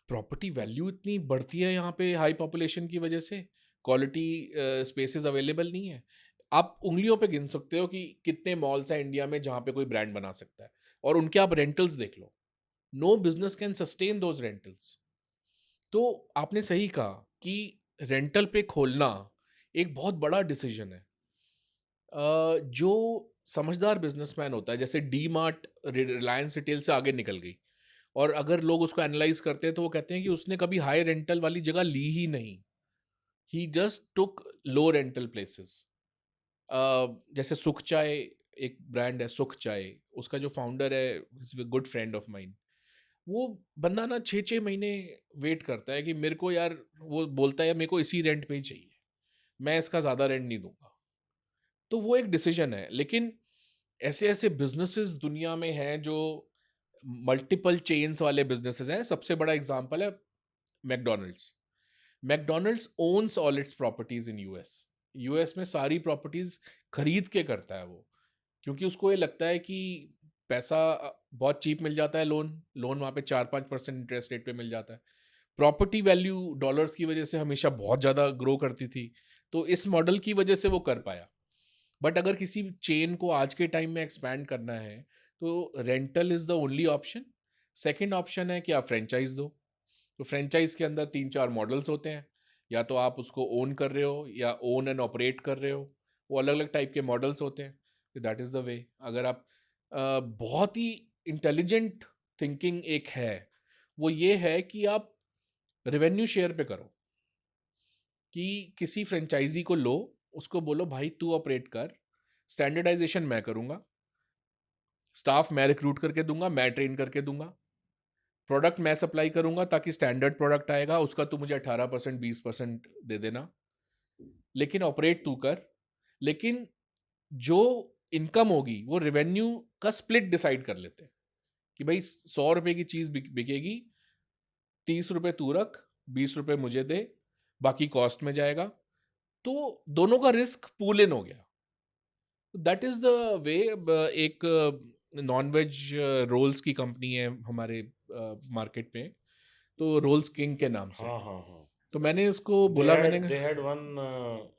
प्रॉपर्टी वैल्यू इतनी बढ़ती है यहाँ पे हाई पॉपुलेशन की वजह से, क्वालिटी स्पेसेस अवेलेबल नहीं है। आप उंगलियों पे गिन सकते हो कि कितने मॉल्स हैं इंडिया में जहाँ पे कोई ब्रांड बना सकता है, और उनके आप रेंटल्स देख लो। No business can sustain those rentals. तो आपने सही कहा कि रेंटल पे खोलना एक बहुत बड़ा डिसीजन है। जो समझदार बिजनेसमैन होता है, जैसे डी मार्ट रिलायंस रिटेल से आगे निकल गई, और अगर लोग उसको एनालाइज करते हैं तो वो कहते हैं कि उसने कभी हाई रेंटल वाली जगह ली ही नहीं, ही जस्ट टुक लो रेंटल प्लेसेस। जैसे सुख चाय, एक ब्रांड है सुख चाय, उसका जो फाउंडर है गुड फ्रेंड ऑफ माइन। वो बंदा ना 6 6 महीने वेट करता है कि मेरे को यार, वो बोलता है मेरे को इसी रेंट पे ही चाहिए, मैं इसका ज़्यादा रेंट नहीं दूंगा। तो वो एक डिसीजन है। लेकिन ऐसे ऐसे बिजनेसेस दुनिया में हैं जो मल्टीपल चेन्स वाले बिजनेसेस हैं। सबसे बड़ा एग्जांपल है McDonald's. McDonald's owns all its properties in US. US में सारी प्रॉपर्टीज खरीद के करता है वो, क्योंकि उसको ये लगता है कि पैसा बहुत चीप मिल जाता है, लोन लोन वहाँ पे 4-5% इंटरेस्ट रेट पे मिल जाता है। प्रॉपर्टी वैल्यू डॉलर्स की वजह से हमेशा बहुत ज़्यादा ग्रो करती थी, तो इस मॉडल की वजह से वो कर पाया। बट अगर किसी चेन को आज के टाइम में एक्सपैंड करना है तो rental is the only option. Second option है कि आप फ्रेंचाइज दो। तो फ्रेंचाइज के अंदर 3-4 मॉडल्स होते हैं, या तो आप उसको ओन कर रहे हो या ओन एंड ऑपरेट कर रहे हो। वो अलग अलग टाइप के मॉडल्स होते हैं। That is the way. अगर आप बहुत ही इंटेलिजेंट थिंकिंग एक है, वो ये है कि आप रेवेन्यू शेयर पे करो, कि किसी फ्रेंचाइजी को लो, उसको बोलो भाई तू ऑपरेट कर, स्टैंडर्डाइजेशन मैं करूंगा, स्टाफ मैं रिक्रूट करके दूंगा, मैं ट्रेन करके दूंगा, प्रोडक्ट मैं सप्लाई करूंगा, ताकि स्टैंडर्ड प्रोडक्ट आएगा उसका तू मुझे 18% 20% दे देना, लेकिन ऑपरेट तू कर। लेकिन जो इनकम होगी वो रेवेन्यू का स्प्लिट डिसाइड कर लेते हैं, कि भाई 100 रुपए की चीज बिकेगी, 30 रुपए तू रख, 20 रुपए मुझे दे, बाकी कॉस्ट में जाएगा। तो दोनों का रिस्क पूल इन हो गया। That is the way. एक नॉन वेज रोल्स की कंपनी है हमारे मार्केट में, तो रोल्स किंग के नाम से। हाँ, हाँ, हाँ। तो मैंने इसको बोला, मैंने दे हैड वन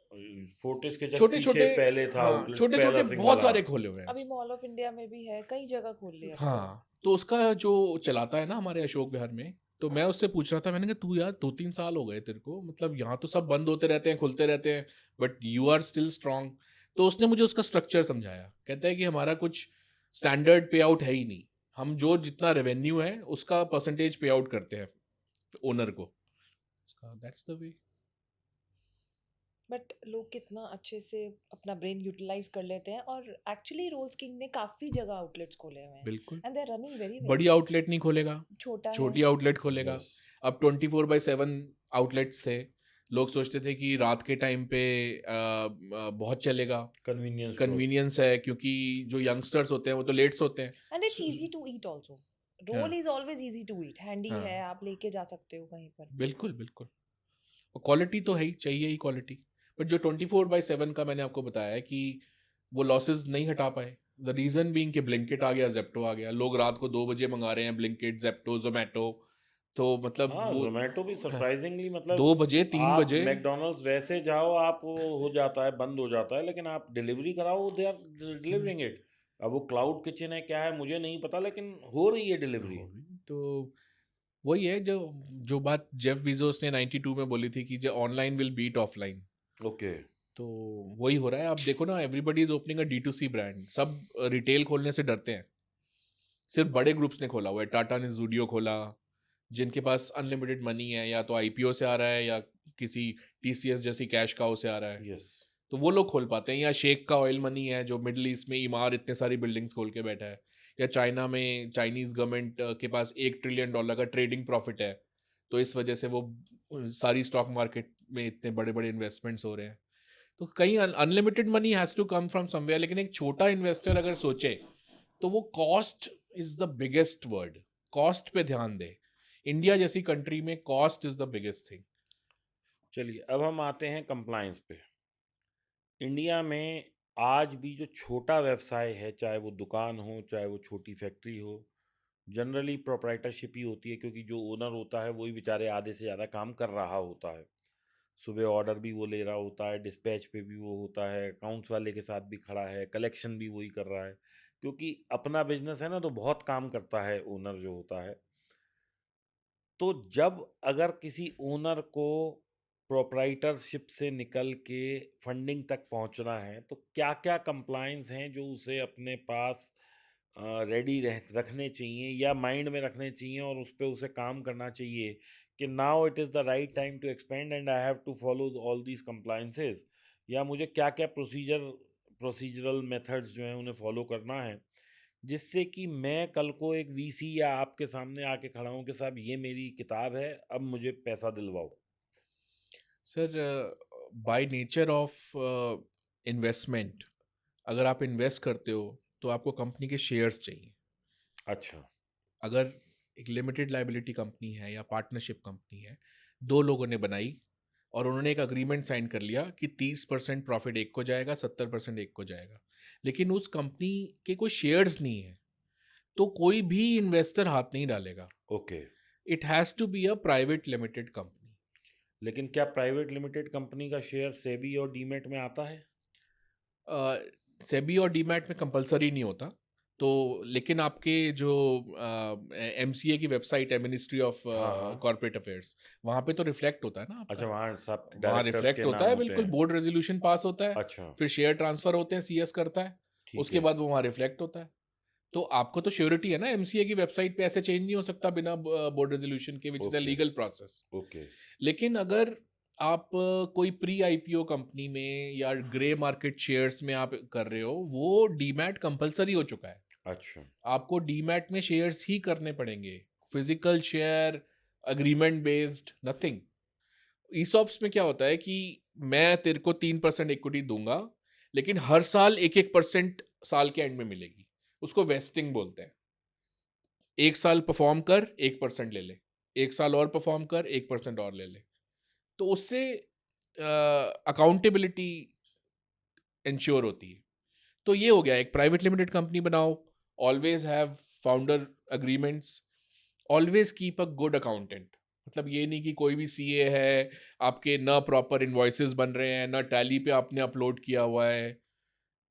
फोर्टिस के जस्ट छोटे पीछे छोटे, पहले था हाँ आउटलेट, छोटे पहला छोटे सिंगल, बहुत हाँ। सारे खोले हुए हैं। अभी मॉल ऑफ इंडिया में भी है, कई जगह खोल लिए अब तो। हाँ, तो उसका जो चलाता है ना हमारे अशोक विहार में, तो मैं उससे पूछ रहा था, मैंने कहा तू यार 2-3 साल हो गए तेरे को, मतलब यहाँ तो सब बंद होते रहते हैं खुलते रहते हैं, but you are still strong. तो उसने मुझे उसका स्ट्रक्चर समझाया, कहता है कि हमारा कुछ स्टैंडर्ड पे आउट है ही नहीं, हम जो जितना रेवेन्यू है उसका परसेंटेज पे आउट करते हैं ओनर को। That's the way. बट लोग कितना अच्छे से अपना ब्रेन यूटिलाइज कर लेते हैं, और एक्चुअली रोल्स किंग ने काफी जगह आउटलेट्स खोले हुए हैं, बिल्कुल। And they are running very बड़ी वेल। आउटलेट नहीं खोलेगा, छोटा है। छोटी आउटलेट खोलेगा। यस। अब 24/7 आउटलेट्स थे। लोग सोचते थे कि रात के टाइम पे बहुत चलेगा, कन्वीनियंस स्टोर। कन्वीनियंस है, क्योंकि जो यंगस्टर्स होते हैं वो तो लेट सोते हैं। And it's easy to eat also. हाँ roll is always easy to eat, handy है, हाँ, आप लेके जा सकते हो कहीं पर भी। बिल्कुल बिल्कुल। और क्वालिटी तो है ही, चाहिए ही क्वालिटी। बट जो 24/7 का मैंने आपको बताया है कि वो लॉसेस नहीं हटा पाए, द रीज़न बीइंग कि ब्लिंकिट आ गया, जेप्टो आ गया, लोग रात को 2 बजे मंगा रहे हैं, ब्लिंकिट, जेप्टो, जोमेटो। तो मतलब हाँ, वो ज़ोमैटो भी हाँ, सरप्राइज़िंगली मतलब 2 बजे 3 आप बजे मैकडॉनल्ड्स वैसे जाओ, आप वो हो जाता है, बंद हो जाता है, लेकिन आप डिलीवरी कराओ, they are hmm, delivering it. अब वो क्लाउड किचन है, क्या है, मुझे नहीं पता, लेकिन हो रही है डिलीवरी। हो गई। तो वही है जो जो बात जेफ बीजोस ने 92 में बोली थी कि जो online will beat offline. Okay. तो वही हो रहा है। आप देखो ना, everybody is opening a D2C brand, सब रिटेल खोलने से डरते हैं। सिर्फ बड़े ग्रुप्स ने खोला हुआ है, टाटा ने जूडियो खोला, जिनके पास अनलिमिटेड मनी है, या तो आईपीओ से आ रहा है या किसी टीसीएस जैसी कैश काउ से आ रहा है, यस। तो वो लोग खोल पाते हैं। या शेख का ऑयल मनी है जो मिडल ईस्ट में ईमार इतने सारी बिल्डिंग्स खोल के बैठा है, या चाइना में चाइनीज गवर्नमेंट के पास $1 ट्रिलियन का ट्रेडिंग प्रॉफिट है, तो इस वजह से वो सारी स्टॉक मार्केट में इतने बड़े बड़े इन्वेस्टमेंट्स हो रहे हैं। तो कहीं unlimited money has to come from somewhere, लेकिन एक छोटा इन्वेस्टर अगर सोचे तो वो cost is the biggest word, cost पे ध्यान दे। इंडिया जैसी कंट्री में cost is the biggest thing. चलिए, अब हम आते हैं कंप्लायंस पे। इंडिया में आज भी जो छोटा व्यवसाय है, चाहे वो दुकान हो, चाहे वो छोटी फैक्ट्री हो, जनरली प्रोप्राइटरशिप ही होती है, क्योंकि जो ओनर होता है वही बेचारे आधे से ज़्यादा काम कर रहा होता है। सुबह ऑर्डर भी वो ले रहा होता है, डिस्पैच पे भी वो होता है, अकाउंट्स वाले के साथ भी खड़ा है, कलेक्शन भी वही कर रहा है। क्योंकि अपना बिजनेस है ना, तो बहुत काम करता है ओनर जो होता है। तो जब अगर किसी ओनर को प्रोप्राइटरशिप से निकल के फंडिंग तक पहुंचना है, तो क्या-क्या कंप्लायंस हैं जो उसे अपने पास रेडी रखने चाहिए या माइंड में रखने चाहिए, और उस पे उसे काम करना चाहिए कि now it is the right time to expand and I have to follow all these compliances, या मुझे क्या-क्या प्रोसीजरल मेथड्स जो हैं उन्हें फॉलो करना है, जिससे कि मैं कल को एक वीसी या आपके सामने आके खड़ा हूँ कि साहब ये मेरी किताब है, अब मुझे पैसा दिलवाओ। Sir, by nature of investment, अगर आप इन्वेस्ट करते हो तो आपको कंपनी के शेयर्स चाहिए। अच्छा। अगर एक लिमिटेड लाइबिलिटी कंपनी है या पार्टनरशिप कंपनी है, दो लोगों ने बनाई और उन्होंने एक अग्रीमेंट साइन कर लिया कि 30% प्रॉफिट एक को जाएगा, 70% एक को जाएगा, लेकिन उस कंपनी के कोई शेयर्स नहीं है, तो कोई भी इन्वेस्टर हाथ नहीं डालेगा। Okay. It has to be a private limited company. लेकिन क्या प्राइवेट लिमिटेड कंपनी का शेयर सेबी और डीमैट में आता है? सेबी और डीमैट में कंपलसरी नहीं होता, तो लेकिन आपके जो एमसीए की वेबसाइट है, मिनिस्ट्री ऑफ हाँ, हाँ। कॉर्पोरेट अफेयर्स, वहाँ पे तो रिफ्लेक्ट होता है ना अच्छा, आपका। वहाँ सब वहाँ डायरेक्टर्स रिफ्लेक्ट के होता नाम है, होते बिल्कुल। हैं। बोर्ड रेजोल्यूशन पास होता है, अच्छा, फिर शेयर ट्रांसफर होते हैं, सीएस करता है, ठीक उसके है। बाद वो वहाँ रिफ्लेक्ट होता है। तो आपको तो श्योरिटी है ना, एमसीए की वेबसाइट पे ऐसे चेंज नहीं हो सकता बिना बोर्ड रेजोल्यूशन के, which is a okay, legal process. Okay. लेकिन अगर आप कोई प्री आईपीओ कंपनी में या ग्रे मार्केट शेयर्स में आप कर रहे हो, वो डीमैट कंपलसरी हो चुका है। अच्छा, आपको डीमैट में शेयर्स ही करने पड़ेंगे, physical share, agreement based, nothing. ESOPs में क्या होता है कि मैं तेरे को 3% इक्विटी दूंगा, लेकिन हर साल 1-1% साल के एंड में मिलेगी। उसको वेस्टिंग बोलते हैं। 1 साल परफॉर्म कर, 1% ले ले, 1 साल और परफॉर्म कर, 1% और ले ले। तो उससे अकाउंटेबिलिटी इंश्योर होती है। तो ये हो गया, एक प्राइवेट लिमिटेड कंपनी बनाओ, always have founder agreements, always keep a good accountant. मतलब ये नहीं कि कोई भी सीए है, आपके ना प्रॉपर इन्वॉइसेस बन रहे हैं, ना टैली पे आपने अपलोड किया हुआ है।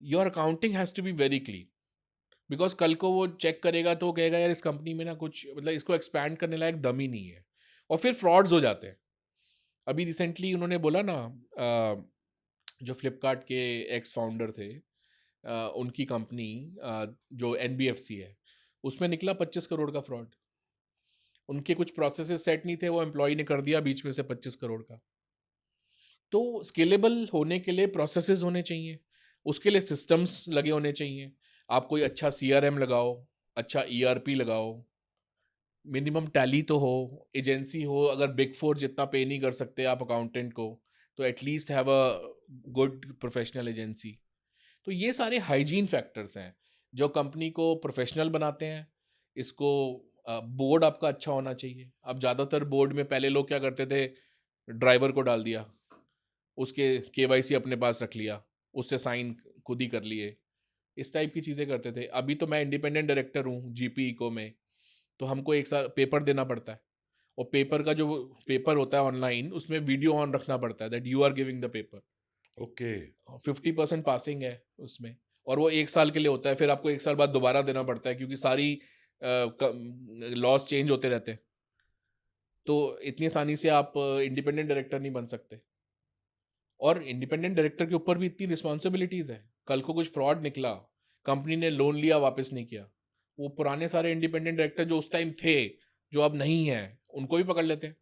Your accounting has to be very clean, because कल को वो चेक करेगा तो वो कहेगा यार इस कंपनी में ना कुछ, मतलब इसको एक्सपैंड करने लायक दम ही नहीं है, और फिर फ्रॉड्स हो जाते हैं। अभी रिसेंटली उन्होंने बोला ना, जो फ्लिपकार्ट के एक्स फाउंडर थे, उनकी कंपनी जो एनबीएफसी है, उसमें निकला 25 करोड़ का फ्रॉड। उनके कुछ प्रोसेसेस सेट नहीं थे, वो एम्प्लॉय ने कर दिया बीच में से 25 करोड़ का। तो स्केलेबल होने के लिए प्रोसेसेस होने चाहिए, उसके लिए सिस्टम्स लगे होने चाहिए। आप कोई अच्छा सीआरएम लगाओ, अच्छा ईआरपी लगाओ, मिनिमम टैली तो हो, एजेंसी हो। अगर बिग फोर जितना पे नहीं कर सकते आप अकाउंटेंट को, तो at least have a good professional agency. तो ये सारे हाइजीन फैक्टर्स हैं जो कंपनी को प्रोफेशनल बनाते हैं। इसको बोर्ड आपका अच्छा होना चाहिए। अब ज़्यादातर बोर्ड में पहले लोग क्या करते थे, ड्राइवर को डाल दिया, उसके केवाईसी अपने पास रख लिया, उससे साइन खुद ही कर लिए, इस टाइप की चीज़ें करते थे। अभी तो मैं इंडिपेंडेंट डायरेक्टर हूँ जीपी इको में, तो हमको एक साल पेपर देना पड़ता है, और पेपर का जो पेपर होता है ऑनलाइन, उसमें वीडियो ऑन रखना पड़ता है that you are giving the paper. Okay. 50% passing है उसमें, और वो 1 साल के लिए होता है, फिर आपको 1 साल बाद दोबारा देना पड़ता है, क्योंकि सारी लॉज चेंज होते रहते हैं। तो इतनी आसानी से आप इंडिपेंडेंट डायरेक्टर नहीं बन सकते, और इंडिपेंडेंट डायरेक्टर के ऊपर भी इतनी रिस्पॉन्सिबिलिटीज़ है। कल को कुछ फ्रॉड निकला, कंपनी ने लोन लिया वापस नहीं किया, वो पुराने सारे इंडिपेंडेंट डायरेक्टर जो उस टाइम थे, जो अब नहीं है, उनको भी पकड़ लेते हैं।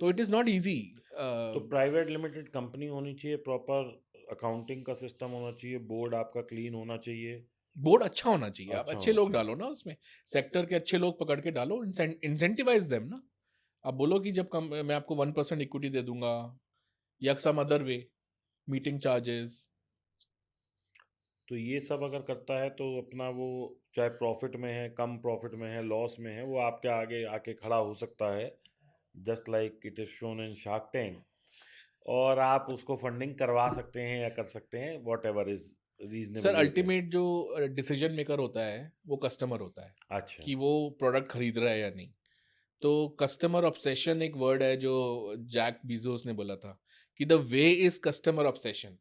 तो इट इज़ नॉट ईजी। तो प्राइवेट लिमिटेड कंपनी होनी चाहिए, प्रॉपर अकाउंटिंग का सिस्टम होना चाहिए, बोर्ड आपका क्लीन होना चाहिए, बोर्ड अच्छा होना चाहिए, आप अच्छा अच्छे होना लोग चाहिए। डालो ना उसमें, सेक्टर के अच्छे लोग पकड़ के डालो, इंसेंटिवाइज देम ना। आप बोलो कि जब कम मैं आपको 1% इक्विटी दे दूंगा या some other way, meeting charges. तो ये सब अगर करता है तो अपना वो, चाहे प्रॉफिट में है, कम प्रॉफिट में है, लॉस में है, वो आपके आगे आके खड़ा हो सकता है, just like it is shown in shark tank, और आप उसको फंडिंग करवा सकते हैं या कर सकते हैं, what ever is sir reasonable होते हैं। अल्टीमेट जो डिसीजन मेकर होता है वो कस्टमर होता है, अच्छा। कि वो प्रोडक्ट खरीद रहा है या नहीं। तो कस्टमर ऑब्सेशन एक वर्ड है जो जैक बीजोस ने बोला था, कि the way is customer obsession.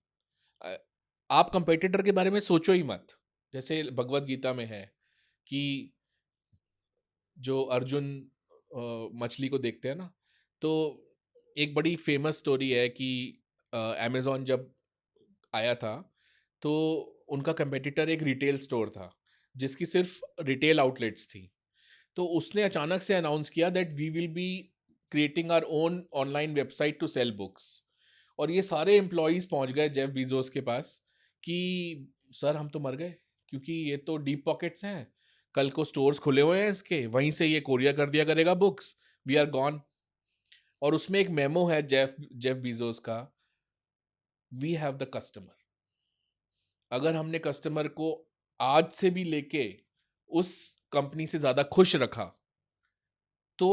आप कंपेटिटर के बारे में सोचो ही मत। जैसे भगवत गीता में है कि जो अर्जुन मछली को देखते हैं ना, तो एक बड़ी फेमस स्टोरी है कि अमेज़न जब आया था, तो उनका कंपेटिटर एक रिटेल स्टोर था, जिसकी सिर्फ रिटेल आउटलेट्स थी। तो उसने अचानक से अनाउंस किया that we will be creating our own online website to sell books. और ये सारे एम्प्लॉयज़ पहुंच गए जेफ बीजोस के पास कि सर हम तो मर गए, क्योंकि ये तो डीप पॉकेट्स हैं, कल को स्टोर्स खुले हुए हैं इसके, वहीं से ये कोरियर कर दिया करेगा बुक्स, वी आर गॉन। और उसमें एक मेमो है जेफ जेफ बीजोस का, वी हैव द कस्टमर। अगर हमने कस्टमर को आज से भी लेके उस कंपनी से ज़्यादा खुश रखा, तो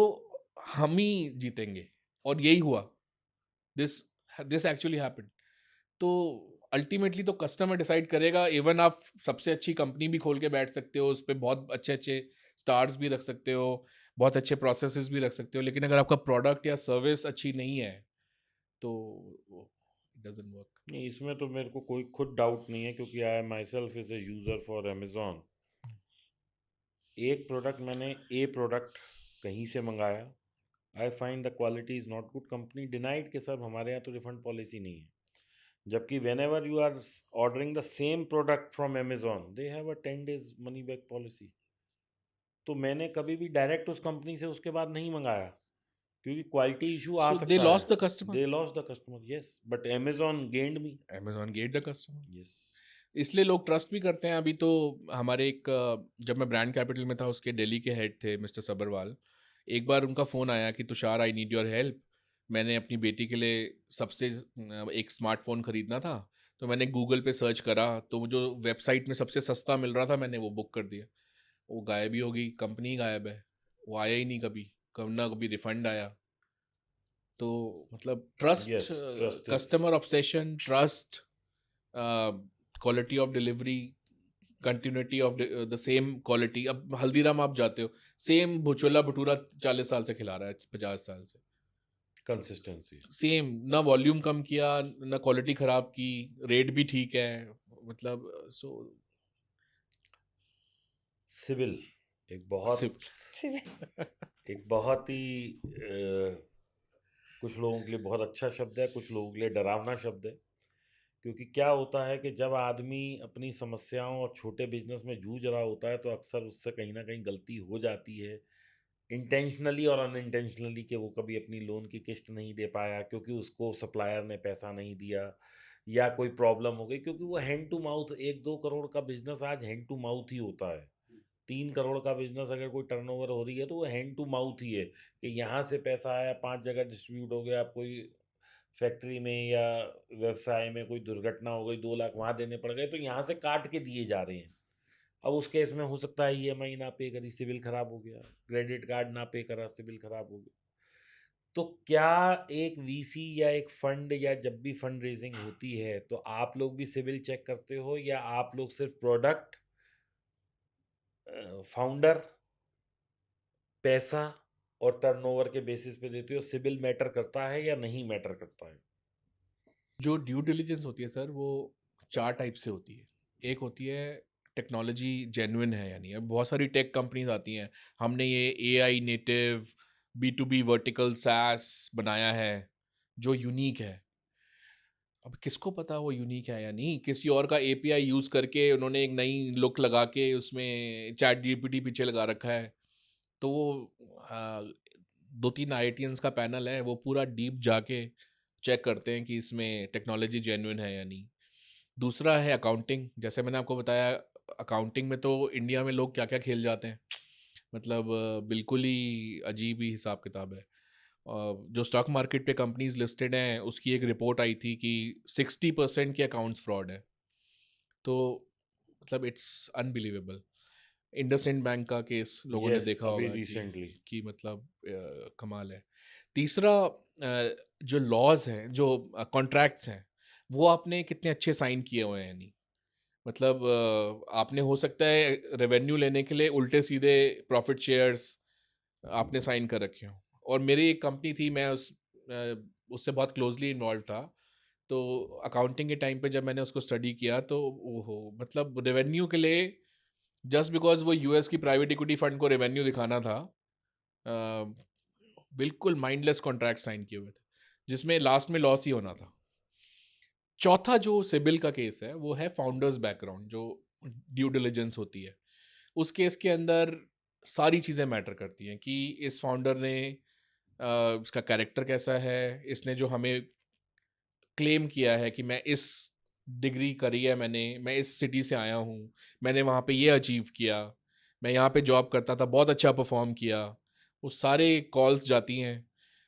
हम ही जीतेंगे। और यही हुआ। This this actually happened. तो अल्टीमेटली तो कस्टमर डिसाइड करेगा। इवन आप सबसे अच्छी कंपनी भी खोल के बैठ सकते हो, उस पर बहुत अच्छे अच्छे स्टार्स भी रख सकते हो, बहुत अच्छे प्रोसेसेस भी रख सकते हो, लेकिन अगर आपका प्रोडक्ट या सर्विस अच्छी नहीं है तो डजंट वर्क। नहीं, इसमें तो मेरे को कोई खुद डाउट नहीं है, क्योंकि I myself is a user for Amazon. एक प्रोडक्ट मैंने ए प्रोडक्ट कहीं से मंगाया, I find the quality is not good, company denied कि सर हमारे यहाँ तो रिफंड पॉलिसी नहीं है। जबकि whenever you are ordering the same product from Amazon, they have a 10 days money back policy. तो मैंने कभी भी डायरेक्ट उस कंपनी से उसके बाद नहीं मंगाया, क्योंकि क्वालिटी इशू आ सो दे सकता है। Lost the customer. They loss the customer, yes, but Amazon gained me. Amazon get the customer. Yes. इसलिए लोग ट्रस्ट भी करते हैं। अभी तो हमारे एक जब मैं ब्रांड कैपिटल में था, उसके दिल्ली के हेड थे मिस्टर सबरवाल। एक बार उनका फ़ोन आया कि Tushar I need your help. मैंने अपनी बेटी के लिए सबसे एक स्मार्टफोन ख़रीदना था, तो मैंने गूगल पे सर्च करा, तो जो वेबसाइट में सबसे सस्ता मिल रहा था मैंने वो बुक कर दिया। वो गायब ही हो गई, कंपनी ही गायब है, वो आया ही नहीं कभी, कब ना कभी रिफंड आया। तो मतलब trust, yes, trust is. Customer obsession, trust, quality of delivery, continuity of the same quality. अब हल्दीराम आप जाते हो, सेम भुचोला भटूरा 40 साल से खिला रहा है, 50 साल से कंसिस्टेंसी। सेम। ना वॉल्यूम कम किया, ना क्वालिटी खराब की, रेट भी ठीक है, मतलब सो सिविल एक बहुत सिर्फ एक बहुत ही कुछ लोगों के लिए बहुत अच्छा शब्द है, कुछ लोगों के लिए डरावना शब्द है। क्योंकि क्या होता है कि जब आदमी अपनी समस्याओं और छोटे बिजनेस में जूझ रहा होता है, तो अक्सर उससे कहीं ना कहीं गलती हो जाती है, इंटेंशनली और अनइंटेंशनली, कि वो कभी अपनी लोन की किस्त नहीं दे पाया क्योंकि उसको सप्लायर ने पैसा नहीं दिया, या कोई प्रॉब्लम हो गई, क्योंकि वो हैंड टू माउथ, 1-2 करोड़ का बिजनेस आज हैंड टू माउथ ही होता है। 3 करोड़ का बिजनेस अगर कोई टर्नओवर हो रही है, तो वो हैंड टू माउथ ही है, कि यहाँ से पैसा आया, 5 जगह डिस्ट्रीब्यूट हो गया, कोई फैक्ट्री में या व्यवसाय में कोई दुर्घटना हो गई, 2 लाख वहाँ देने पड़ गए, तो यहाँ से काट के दिए जा रहे हैं। अब उस केस में हो सकता है ईएमआई ना पे करी, सिविल खराब हो गया, क्रेडिट कार्ड ना पे करा, सिविल खराब हो गया। तो क्या एक वीसी या एक फंड, या जब भी फंड रेजिंग होती है, तो आप लोग भी सिविल चेक करते हो, या आप लोग सिर्फ प्रोडक्ट, फाउंडर, पैसा और टर्नओवर के बेसिस पे देते हो? सिविल मैटर करता है या नहीं मैटर करता है? जो ड्यू डिलिजेंस होती है सर, वो 4 टाइप से होती है। एक होती है टेक्नोलॉजी जेन्युइन है, यानी अब बहुत सारी टेक कंपनीज आती हैं, हमने ये एआई नेटिव बी2बी वर्टिकल सैस बनाया है जो यूनिक है। अब किसको पता वो यूनिक है या नहीं, किसी और का एपीआई यूज़ करके उन्होंने एक नई लुक लगा के उसमें चैट जीपीटी पीछे लगा रखा है, तो वो 2-3 आईआईटियंस का पैनल है, वो पूरा डीप जाके चेक करते हैं कि इसमें टेक्नोलॉजी जेन्युइन है या नहीं। दूसरा है अकाउंटिंग, जैसे मैंने आपको बताया, अकाउंटिंग में तो इंडिया में लोग क्या-क्या खेल जाते हैं, मतलब बिल्कुल ही अजीब ही हिसाब किताब है। जो स्टॉक मार्केट पे कंपनीज लिस्टेड हैं, उसकी एक रिपोर्ट आई थी कि 60% के अकाउंट्स फ्रॉड है। तो मतलब इट्स अनबिलीवेबल। इंडसइंड बैंक का केस लोगों ने यस, देखा अभी होगा रिसेंटली। कि मतलब कमाल है। तीसरा, जो लॉज हैं, जो कॉन्ट्रैक्ट्स हैं, वो आपने कितने अच्छे साइन किए हुए हैं नहीं, मतलब आपने हो सकता है रेवेन्यू लेने के लिए उल्टे सीधे प्रॉफिट शेयर्स आपने साइन कर रखे हो। और मेरी एक कंपनी थी, मैं उससे बहुत क्लोजली इन्वॉल्व था। तो अकाउंटिंग के टाइम पे जब मैंने उसको स्टडी किया तो ओहो, मतलब रेवेन्यू के लिए, जस्ट बिकॉज वो यूएस की प्राइवेट इक्विटी फंड को रेवेन्यू दिखाना था, अ, बिल्कुल माइंडलेस कॉन्ट्रैक्ट साइन किए हुए थे, जिसमें लास्ट में लॉस ही होना था। चौथा जो सिबिल का केस है, वो है फाउंडर्स बैकग्राउंड, जो ड्यू डिलिजेंस होती है। उस केस के अंदर सारी चीज़ें मैटर करती हैं कि इस फाउंडर ने उसका कैरेक्टर कैसा है, इसने जो हमें क्लेम किया है कि मैं इस डिग्री करी है, मैं इस सिटी से आया हूँ, मैंने वहाँ पे ये अचीव किया, मैं यहाँ पे जॉब करता था, बहुत अच्छा परफॉर्म किया, वो सारे कॉल्स जाती हैं।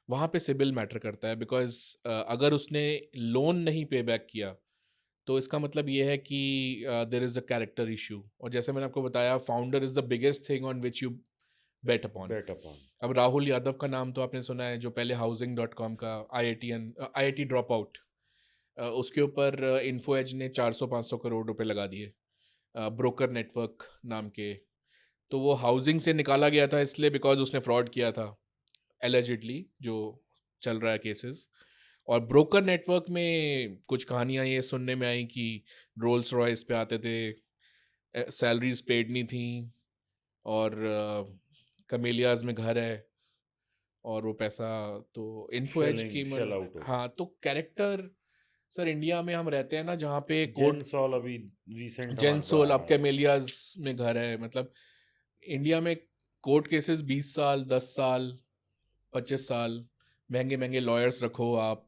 वहाँ पे सिबिल मैटर करता है, बिकॉज अगर उसने लोन नहीं पे बैक किया, तो इसका मतलब ये है कि there is a character issue. और जैसे मैंने आपको बताया, founder is the biggest thing on which you bet upon. Bet upon. अब राहुल यादव का नाम तो आपने सुना है, जो पहले हाउसिंग.com का आईआईटी ड्रॉप आउट, उसके ऊपर इन्फो एज ने 400-500 करोड़ रुपए लगा दिए, ब्रोकर नेटवर्क नाम के। तो वो हाउसिंग से निकाला गया था इसलिए बिकॉज उसने फ्रॉड किया था, एलिजिडली, जो चल रहा है केसेस। और ब्रोकर नेटवर्क में कुछ कहानियां ये सुनने में आई कि रोल्स रॉयस पे आते थे, सैलरीज पेड नहीं थी, और कमेलियाज में घर है, और वो पैसा तो इन्फो एज की शेल आउट हो गया। हाँ, तो कैरेक्टर, सर इंडिया में हम रहते हैं ना जहाँ पे कोर्ट, जेनसॉल अभी रिसेंट हमारे पास जेंसोल, अब आया। कैमेलियाज में घर है, मतलब इंडिया में कोर्ट केसेस 20 साल, 10 साल, 25 साल, महंगे महंगे लॉयर्स रखो आप,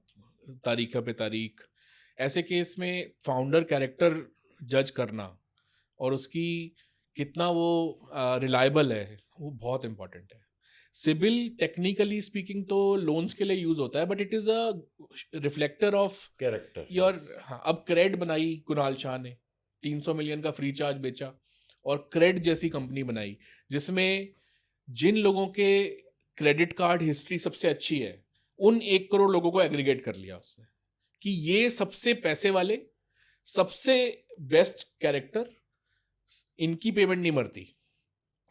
तारीख पे तारीख। ऐसे केस में फाउंडर कैरेक्टर जज करना और उसकी कितना वो रिलायबल है, वो बहुत इंपॉर्टेंट है। सिबिल टेक्निकली स्पीकिंग तो लोन्स के लिए यूज होता है, but it is a reflector of character, your. Yes. हाँ, अब क्रेड बनाई कुणाल शाह ने, 300 मिलियन का फ्री चार्ज बेचा, और क्रेड जैसी कंपनी बनाई, जिसमें जिन लोगों के क्रेडिट कार्ड हिस्ट्री सबसे अच्छी है, उन 1 करोड़ लोगों को एग्रीगेट कर लिया उसने, कि ये सबसे पैसे वाले, सबसे बेस्ट कैरेक्टर, इनकी पेमेंट नहीं मरती,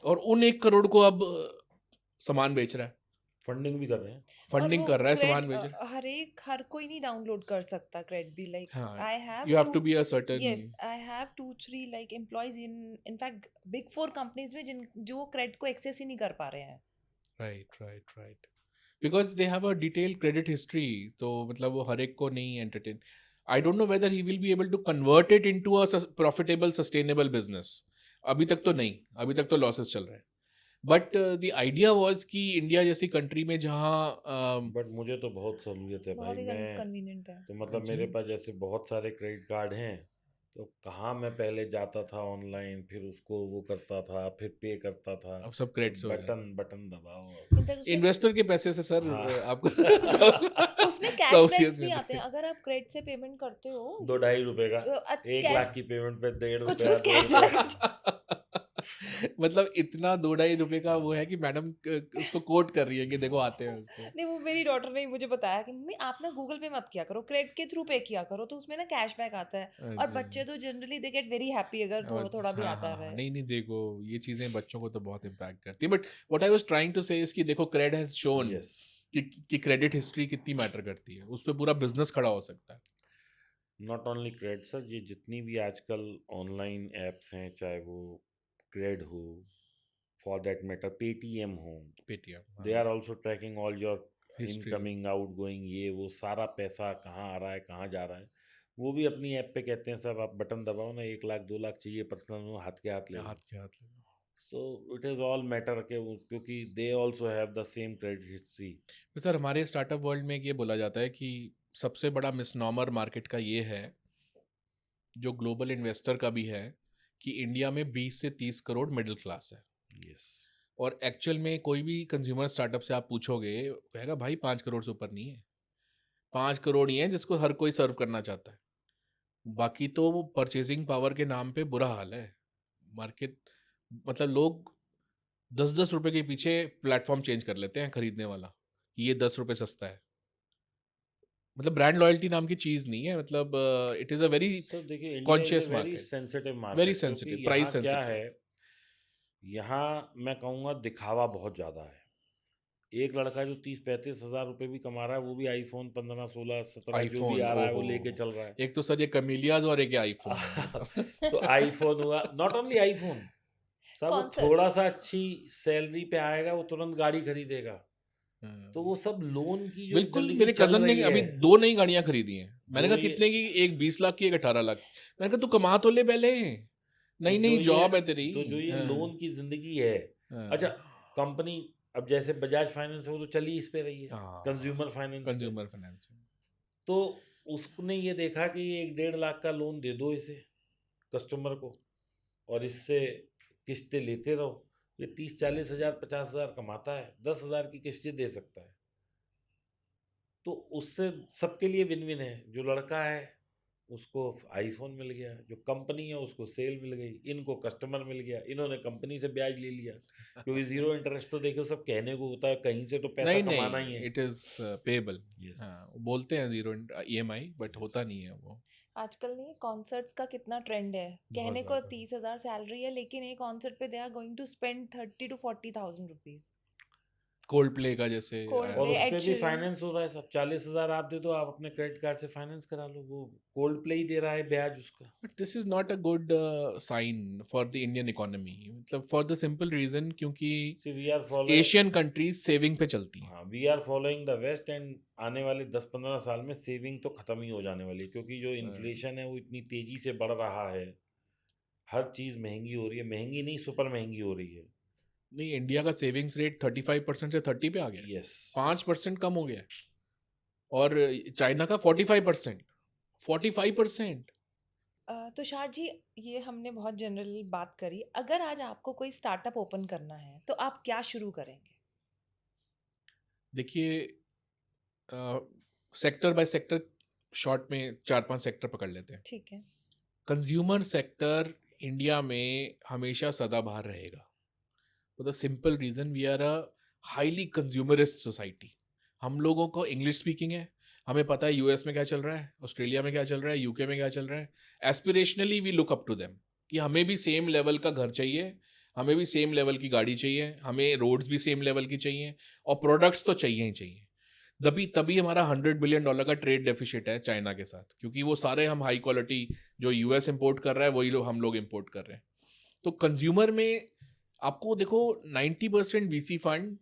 और उन 1 करोड़ को अब सामान बेच रहा है, फंडिंग भी कर रहे हैं। और फंडिंग वो कर रहा है, क्रेड सामान बेच रहा हर कोई नहीं डाउनलोड कर सकता क्रेड भी, है। लाइक हाँ, I have you have to, to be a certain. Yes I have 2-3 like employees in fact big 4 companies में जिन जो क्रेड को एक्सेस ही नहीं कर पा रहे हैं। Right, right, right, because they have a detailed credit history, तो मतलब वो हर एक को नहीं entertain. I don't know whether he will be able to convert it into a profitable sustainable business. अभी तक तो नहीं, अभी तक तो लॉसेस चल रहे हैं। बट द आइडिया वाज कि इंडिया जैसी कंट्री में जहाँ बट मुझे तो बहुत सहूलियत है भाई। बहुत ही मैं कन्वीनियंट है। तो मतलब जी, मेरे पास जैसे बहुत सारे क्रेडिट कार्ड हैं, तो कहाँ मैं पहले जाता था ऑनलाइन, फिर उसको वो करता था, फिर पे करता था। अब सब तो क्रेडिट से हो जाता बटन बटन दबाओ है। इनफैक्ट उसमें इन्वेस्टर के पैसे से सर, हाँ। आपको उसमें सहूलियत कैशबैक्स भी मिल आते रही हैं है। अगर आप क्रेडिट से पेमेंट करते हो। 2-2.5 रुपए का। 1 लाख कैश, की पेमेंट पे 1.5 रुपया, कुछ-कुछ कैश 2 रुपया। लग मतलब इतना 2-2.5 रुपए का वो है कि मैडम उसको कोट कर रही है कि देखो आते हैं उससे। नहीं, वो मेरी डॉटर ने ही मुझे बताया कि मम्मी आप ना गूगल पे मत किया करो, क्रेडिट के थ्रू पे किया करो, तो उसमें ना कैशबैक आता है। और जी, बच्चे तो generally they get very happy अगर और थोड़ा-थोड़ा भी हाँ, आता हाँ, हाँ, रहे। नहीं, नहीं, देखो ये चीज़ें बच्चों को तो बहुत इम्पैक्ट करती है, but what I was trying to say is कि देखो क्रेड हैज शोन यस। कि क्रेडिट हिस्ट्री कितनी मैटर करती है, उस पे पूरा बिजनेस खड़ा हो सकता है। नॉट ओनली क्रेडिट सर, ये जितनी भी आजकल ऑनलाइन एप्स हैं, चाहे वो क्रेड हो, फॉर दैट मैटर पेटीएम हो, पेटीएम, दे हाँ, are also tracking all your history. Incoming outgoing, ये वो सारा पैसा कहाँ आ रहा है, कहाँ जा रहा है। वो भी अपनी ऐप पे कहते हैं साहब आप बटन दबाओ ना, 1 लाख 2 लाख चाहिए पर्सनल लोन, हाथ के हाथ ले हाथ लो। के हाथ ले लो। So it is all matter के क्योंकि they also have the same credit history. तो सर हमारे स्टार्टअप वर्ल्ड में ये बोला जाता है कि सबसे बड़ा मिसनॉमर मार्केट का ये है, जो ग्लोबल इन्वेस्टर का भी है, कि इंडिया में 20 से 30 करोड़ मिडिल क्लास है। यस। और एक्चुअल में कोई भी कंज्यूमर स्टार्टअप से आप पूछोगे, कहेगा भाई 5 करोड़ से ऊपर नहीं है। 5 करोड़ ही है जिसको हर कोई सर्व करना चाहता है। बाकी तो वो परचेजिंग पावर के नाम पे बुरा हाल है मार्केट। मतलब लोग 10-10 रुपए के पीछे प्लेटफॉर्म चेंज कर लेते हैं खरीदने वाला, कि ये 10 रुपए सस्ता है। मतलब ब्रांड लॉयल्टी नाम की चीज नहीं है। मतलब it is a very sir देखिए, India is a conscious very market, sensitive very market, क्योंकि सेंसिटिव, यहाँ प्राइस क्या सेंसिटिव। है, यहाँ मैं कहूँगा दिखावा बहुत ज़्यादा है। एक लड़का जो 30-35 हज़ार रुपए भी कमा रहा है, वो भी आईफ़ोन 15, 16, 17 जो भी आईफोन, आ रहा है, वो ओहो, लेके चल रहा है। एक तो सर ये कमीलियाज और एक ये आईफोन है मतलब। तो आईफ़ोन हुआ, नॉट ओनली आईफ़ोन, साहब वो कॉन्सर्ट्स। थोड़ा-सा अच्छी सैलरी पे आएगा, वो तुरंत गाड़ी खरीदेगा। तो वो सब लोन की जो बिल्कुल, ज़िंदगी मेरे चल कजन ने रही अभी है, 2 नई गाड़ियां खरीदी हैं। मैंने जो कहा ये कितने की? एक 20 लाख की, एक 18 लाख। मैंने कहा तू कमा तो ले पहले, तो नई जो नई ये जॉब है तेरी। तो जो ये हाँ, लोन की ज़िंदगी है, अच्छा, हाँ, कंपनी अब जैसे बजाज फाइनेंस है, वो तो चल ही इस पे रही है, हाँ, कंज़्यूमर फाइनेंस पे। Consumer finance. तो उसने ये देखा कि ये 1 डेढ़ लाख का लोन दे दो इसे, कस्टमर को, और इससे किस्तें लेते रहो। ये 30-40 हज़ार, 50 हज़ार कमाता है, 10 हज़ार की किस्तें दे सकता है। तो उससे सबके लिए विन-विन है। जो लड़का है, उसको आईफ़ोन मिल गया, जो कंपनी है उसको सेल मिल गई, इनको कस्टमर मिल गया, इन्होंने कंपनी से ब्याज ले लिया। क्योंकि ज़ीरो इंटरेस्ट तो देखो सब कहने को होता है, कहीं से तो पैसा नहीं कमाना नहीं, ही है। It is payable. यस। हाँ, वो बोलते हैं जीरो ईएमआई, बट यस। होता नहीं है वो। आजकल नहीं, कॉन्सर्ट्स का कितना ट्रेंड है। बहुत कहने को ज़्यादा। 30,000 सैलरी है, लेकिन एक कॉन्सर्ट पे they are going to spend 30 to 40,000 rupees. Coldplay का जैसे कोल्ड और प्ले, उस एड पे भी शीरन। फाइनेंस हो रहा है सब, 40,000 आप दे दो, आप अपने क्रेडिट कार्ड से फाइनेंस करा लो, वो कोल्ड प्ले ही दे रहा है ब्याज उसका। But this is not a good sign for the Indian economy. मतलब फॉर द सिंपल रीजन, क्योंकि see we are following Asian countries saving पे चलती हैं। हाँ, we are following the west, and आने वाले 10-15 साल में सेविंग तो खत्म ही हो जाने वाली है, क्योंकि जो अ, इन्फ्लेशन है वो इतनी तेजी से बढ़ रहा है। हर चीज़ महंगी हो रही है, महंगी नहीं सुपर महंगी हो रही है। नहीं, इंडिया का सेविंग्स रेट 35% से 30 पे आ गया है। यस। 5% कम हो गया है। और चाइना का 45%। 45%। तुषार जी, ये हमने बहुत जनरल बात करी। अगर आज आपको कोई स्टार्टअप ओपन करना है तो आप क्या शुरू करेंगे? देखिए, सेक्टर बाय सेक्टर, शॉर्ट में 4-5 सेक्टर पकड़ लेते हैं। ठीक है। कंज्यूमर सेक्टर इंडिया में हमेशा सदाबहार रहेगा। For the simple reason, we are a highly consumerist society. हम लोगों को इंग्लिश स्पीकिंग है, हमें पता है यूएस में क्या चल रहा है, ऑस्ट्रेलिया में क्या चल रहा है, यूके में क्या चल रहा है। Aspirationally we look up to them, कि हमें भी सेम लेवल का घर चाहिए, हमें भी सेम लेवल की गाड़ी चाहिए, हमें रोड्स भी सेम लेवल की चाहिए, और प्रोडक्ट्स तो चाहिए ही चाहिए। तभी तभी हमारा $100 बिलियन का ट्रेड डेफिसिट है चाइना के साथ, क्योंकि वो सारे हम हाई क्वालिटी जो यूएस इंपोर्ट कर रहा है वही लोग हम लोग इंपोर्ट कर रहे हैं। तो कंज्यूमर में आपको देखो, 90% वीसी फंड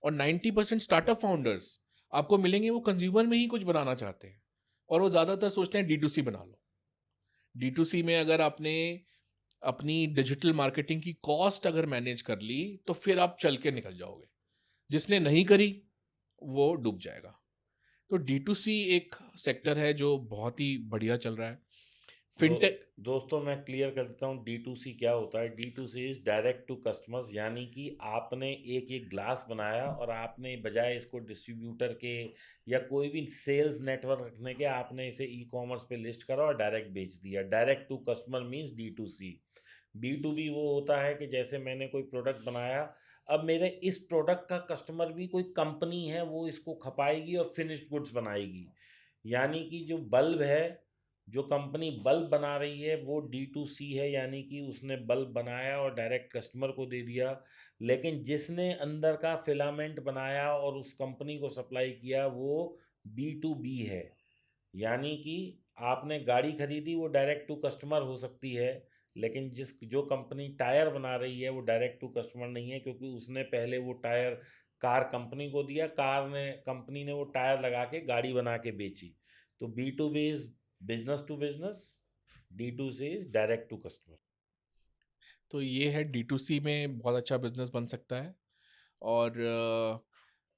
और 90% स्टार्टअप फाउंडर्स आपको मिलेंगे, वो कंज्यूमर में ही कुछ बनाना चाहते हैं। और वो ज़्यादातर सोचते हैं डी2सी बना लो। डी2सी में अगर आपने अपनी डिजिटल मार्केटिंग की कॉस्ट अगर मैनेज कर ली, तो फिर आप चल के निकल जाओगे। जिसने नहीं करी वो डूब जाएगा। तो डी2सी एक सेक्टर है जो बहुत ही बढ़िया चल रहा है। दो फिनटेक। दोस्तों, मैं क्लियर कर देता हूँ डी टू सी क्या होता है। D to C is direct to customers, यानी कि आपने एक एक ग्लास बनाया और आपने बजाय इसको डिस्ट्रीब्यूटर के या कोई भी सेल्स नेटवर्क रखने के, आपने इसे ई कॉमर्स पे लिस्ट करा और डायरेक्ट बेच दिया। Direct to customer means D to C. B to B वो होता है कि जैसे मैंने कोई प्रोडक्ट बनाया, अब मेरे इस प्रोडक्ट का कस्टमर भी कोई कंपनी है, वो इसको खपाएगी और फिनिश्ड गुड्स बनाएगी। यानी कि जो बल्ब है, जो कंपनी बल्ब बना रही है, वो डी टू सी है, यानी कि उसने बल्ब बनाया और डायरेक्ट कस्टमर को दे दिया। लेकिन जिसने अंदर का फिलामेंट बनाया और उस कंपनी को सप्लाई किया, वो बी टू बी है। यानी कि आपने गाड़ी खरीदी, वो डायरेक्ट टू कस्टमर हो सकती है, लेकिन जो कंपनी टायर बना रही है वो डायरेक्ट टू कस्टमर नहीं है, क्योंकि उसने पहले वो टायर कार कंपनी को दिया, कंपनी ने वो टायर लगा के गाड़ी बना के बेची। तो B to B is business to business, D to C is direct to customer. तो ये है D2C में बहुत अच्छा बिजनेस बन सकता है। और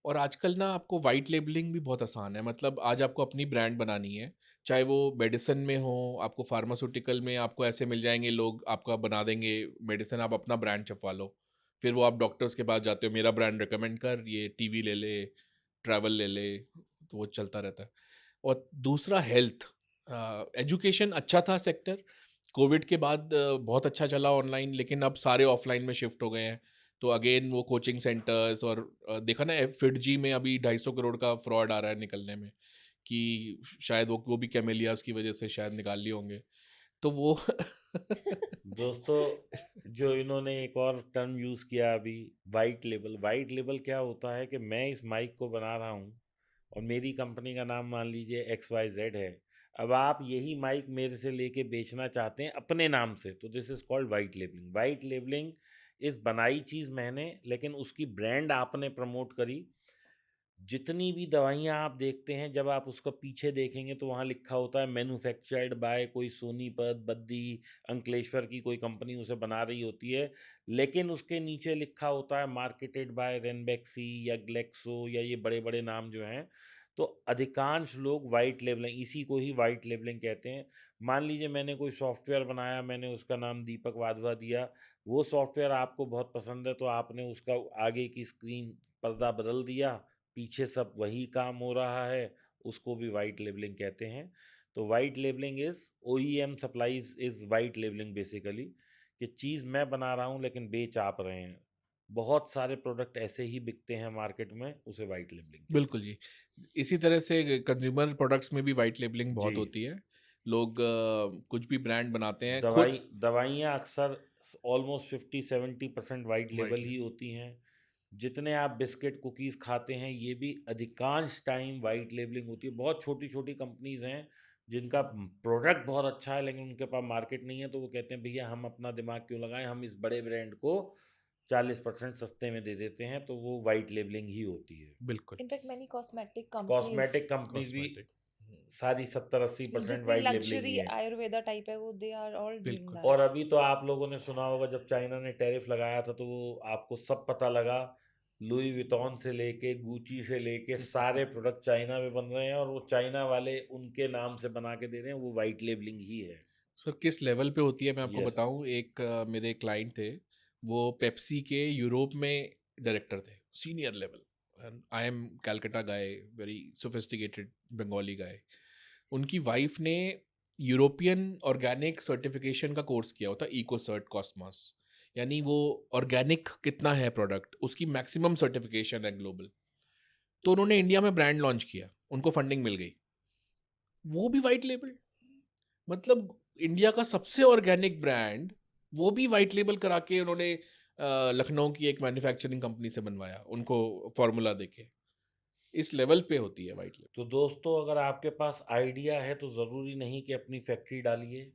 और आजकल ना आपको वाइट लेबलिंग भी बहुत आसान है। मतलब आज आपको अपनी ब्रांड बनानी है, चाहे वो मेडिसिन में हो, आपको फार्मास्यूटिकल में आपको ऐसे मिल जाएंगे लोग, आपका बना देंगे मेडिसिन, आप अपना ब्रांड छपवा लो। फिर वो आप डॉक्टर्स के पास जाते हो, मेरा ब्रांड रिकमेंड कर, ये टीवी ले ले, ट्रैवल ले ले, तो वो चलता रहता है। और दूसरा हेल्थ, एजुकेशन अच्छा था सेक्टर, कोविड के बाद बहुत अच्छा चला ऑनलाइन, लेकिन अब सारे ऑफलाइन में शिफ्ट हो गए हैं। तो अगेन वो कोचिंग सेंटर्स, और देखा ना फिटजी में अभी 250 करोड़ का फ्रॉड आ रहा है निकलने में, कि शायद वो भी कैमेलियास की वजह से शायद निकाल लिए होंगे। तो वो दोस्तों, जो इन्होंने एक और टर्म यूज किया अभी, वाइट लेबल क्या होता है कि मैं इस माइक को बना रहा हूँ और मेरी कंपनी का नाम मान लीजिए XYZ है। अब आप यही माइक मेरे से लेके बेचना चाहते हैं अपने नाम से, तो this is called white labelling इस बनाई चीज़ मैंने, लेकिन उसकी ब्रांड आपने प्रमोट करी। जितनी भी दवाइयाँ आप देखते हैं, जब आप उसका पीछे देखेंगे तो वहाँ लिखा होता है मैन्युफैक्चर्ड बाय कोई सोनीपत, बद्दी, अंकलेश्वर की कोई कंपनी उसे बना रही होती है, लेकिन उसके नीचे लिखा होता है मार्केटेड बाय रेनबेक्सी या ग्लेक्सो या ये बड़े-बड़े नाम जो हैं। तो अधिकांश लोग व्हाइट लेबलिंग, इसी को ही व्हाइट लेबलिंग कहते हैं। मान लीजिए मैंने कोई सॉफ्टवेयर बनाया, मैंने उसका नाम दीपक वाधवा दिया, वो सॉफ्टवेयर आपको बहुत पसंद है तो आपने उसका आगे की स्क्रीन पर्दा बदल दिया, पीछे सब वही काम हो रहा है, उसको भी वाइट लेबलिंग कहते हैं। तो white labelling is OEM supplies is white labelling basically, कि चीज़ मैं बना रहा हूँ लेकिन बेच आप रहे हैं। बहुत सारे प्रोडक्ट ऐसे ही बिकते हैं मार्केट में, उसे वाइट लेबलिंग कहते बिल्कुल जी। इसी तरह से कंज्यूमर प्रोडक्ट्स में भी वाइट लेबलिंग हैं। जी। बहुत होती है। लोग कुछ भी ब्रांड बनाते हैं खुद। दवाइयाँ अक्सर ऑलमोस्ट 50-70% वाइट लेबल वाइट ही लेबल। होती हैं। जितने आप बिस्किट कुकीज़ खाते हैं, ये भी अधिकांश टाइम वाइट लेबलिंग होती है। बहुत छोटी-छोटी कंपनीज़ हैं, जिनका प्रोडक्ट बहुत अच्छा है, लेकिन उनके पास मार्केट नहीं है, तो वो कहते हैं, भैया हम अपना दिमाग क्यों लगाएँ, हम इस बड़े ब्रांड को 40% सस्ते में दे देते हैं, तो वो वाइट लेबलिंग ही होती है। बिल्कुल। In fact many cosmetic companies, cosmetic companies भी कॉस्मेटिक। सारी 70-80% जितनी वाइट लेबलिंग ही लग्जरी है। आयुर्वेदा टाइप है वो, दे आर ऑल डूइंग बिल्कुल। और दैट। अभी तो आप लोगों ने सुना होगा, जब चाइना ने टैरिफ लगाया था तो वो आपको सब पता लगा, लुई वितौन से लेके गुची से लेके सारे प्रोडक्ट चाइना में बन रहे हैं, और वो चाइना वाले उनके नाम से बना के दे रहे हैं, वो वाइट लेबलिंग ही है। सर किस लेवल पे होती है मैं आपको यस। बताऊं। एक मेरे क्लाइंट थे, वो पेप्सी के यूरोप में डायरेक्टर थे, senior level. I am Calcutta guy, very sophisticated Bengali guy. उनकी वाइफ ने यूरोपियन ऑर्गेनिक सर्टिफिकेशन का कोर्स किया होता, इको सर्ट कॉस्मॉस। यानी वो ऑर्गेनिक कितना है प्रोडक्ट, उसकी मैक्सिमम सर्टिफिकेशन है ग्लोबल। तो उन्होंने इंडिया में ब्रांड लॉन्च किया, उनको फंडिंग मिल गई, वो भी वाइट लेबल। मतलब इंडिया का सबसे ऑर्गेनिक ब्रांड, वो भी वाइट लेबल करा के उन्होंने लखनऊ की एक मैन्युफैक्चरिंग कंपनी से बनवाया, उनको फॉर्मूला देके। इस लेवल पे होती है वाइट लेबल। तो दोस्तों, अगर आपके पास आइडिया है तो ज़रूरी नहीं कि अपनी फैक्ट्री डालिए,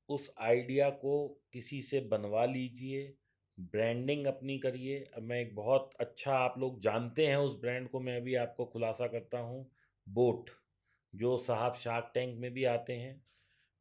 उस आइडिया को किसी से बनवा लीजिए, ब्रांडिंग अपनी करिए। अब मैं एक बहुत अच्छा, आप लोग जानते हैं उस ब्रांड को, मैं अभी आपको खुलासा करता हूँ, बोट, जो साहब शार्क टैंक में भी आते हैं।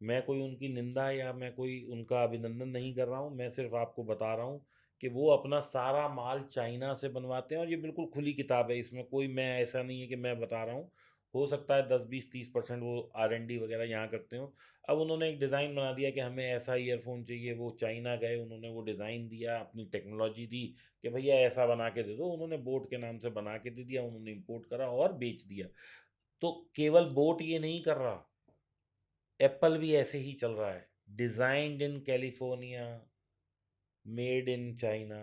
मैं कोई उनकी निंदा या मैं कोई उनका अभिनंदन नहीं कर रहा हूँ, मैं सिर्फ आपको बता रहा हूँ कि वो अपना सारा माल चाइना से बनवाते हैं, और ये बिल्कुल खुली किताब है, इसमें कोई मैं ऐसा नहीं है कि मैं बता रहा हूँ। हो सकता है 10-20-30% वो R&D वगैरह यहाँ करते हो। अब उन्होंने एक डिज़ाइन बना दिया कि हमें ऐसा ईयरफोन चाहिए, वो चाइना गए, उन्होंने वो डिज़ाइन दिया, अपनी टेक्नोलॉजी दी कि भैया ऐसा बना के दे दो, उन्होंने बोट के नाम से बना के दे दिया, उन्होंने इम्पोर्ट करा और बेच दिया। तो केवल बोट ये नहीं कर रहा, एप्पल भी ऐसे ही चल रहा है, designed in California, made in China,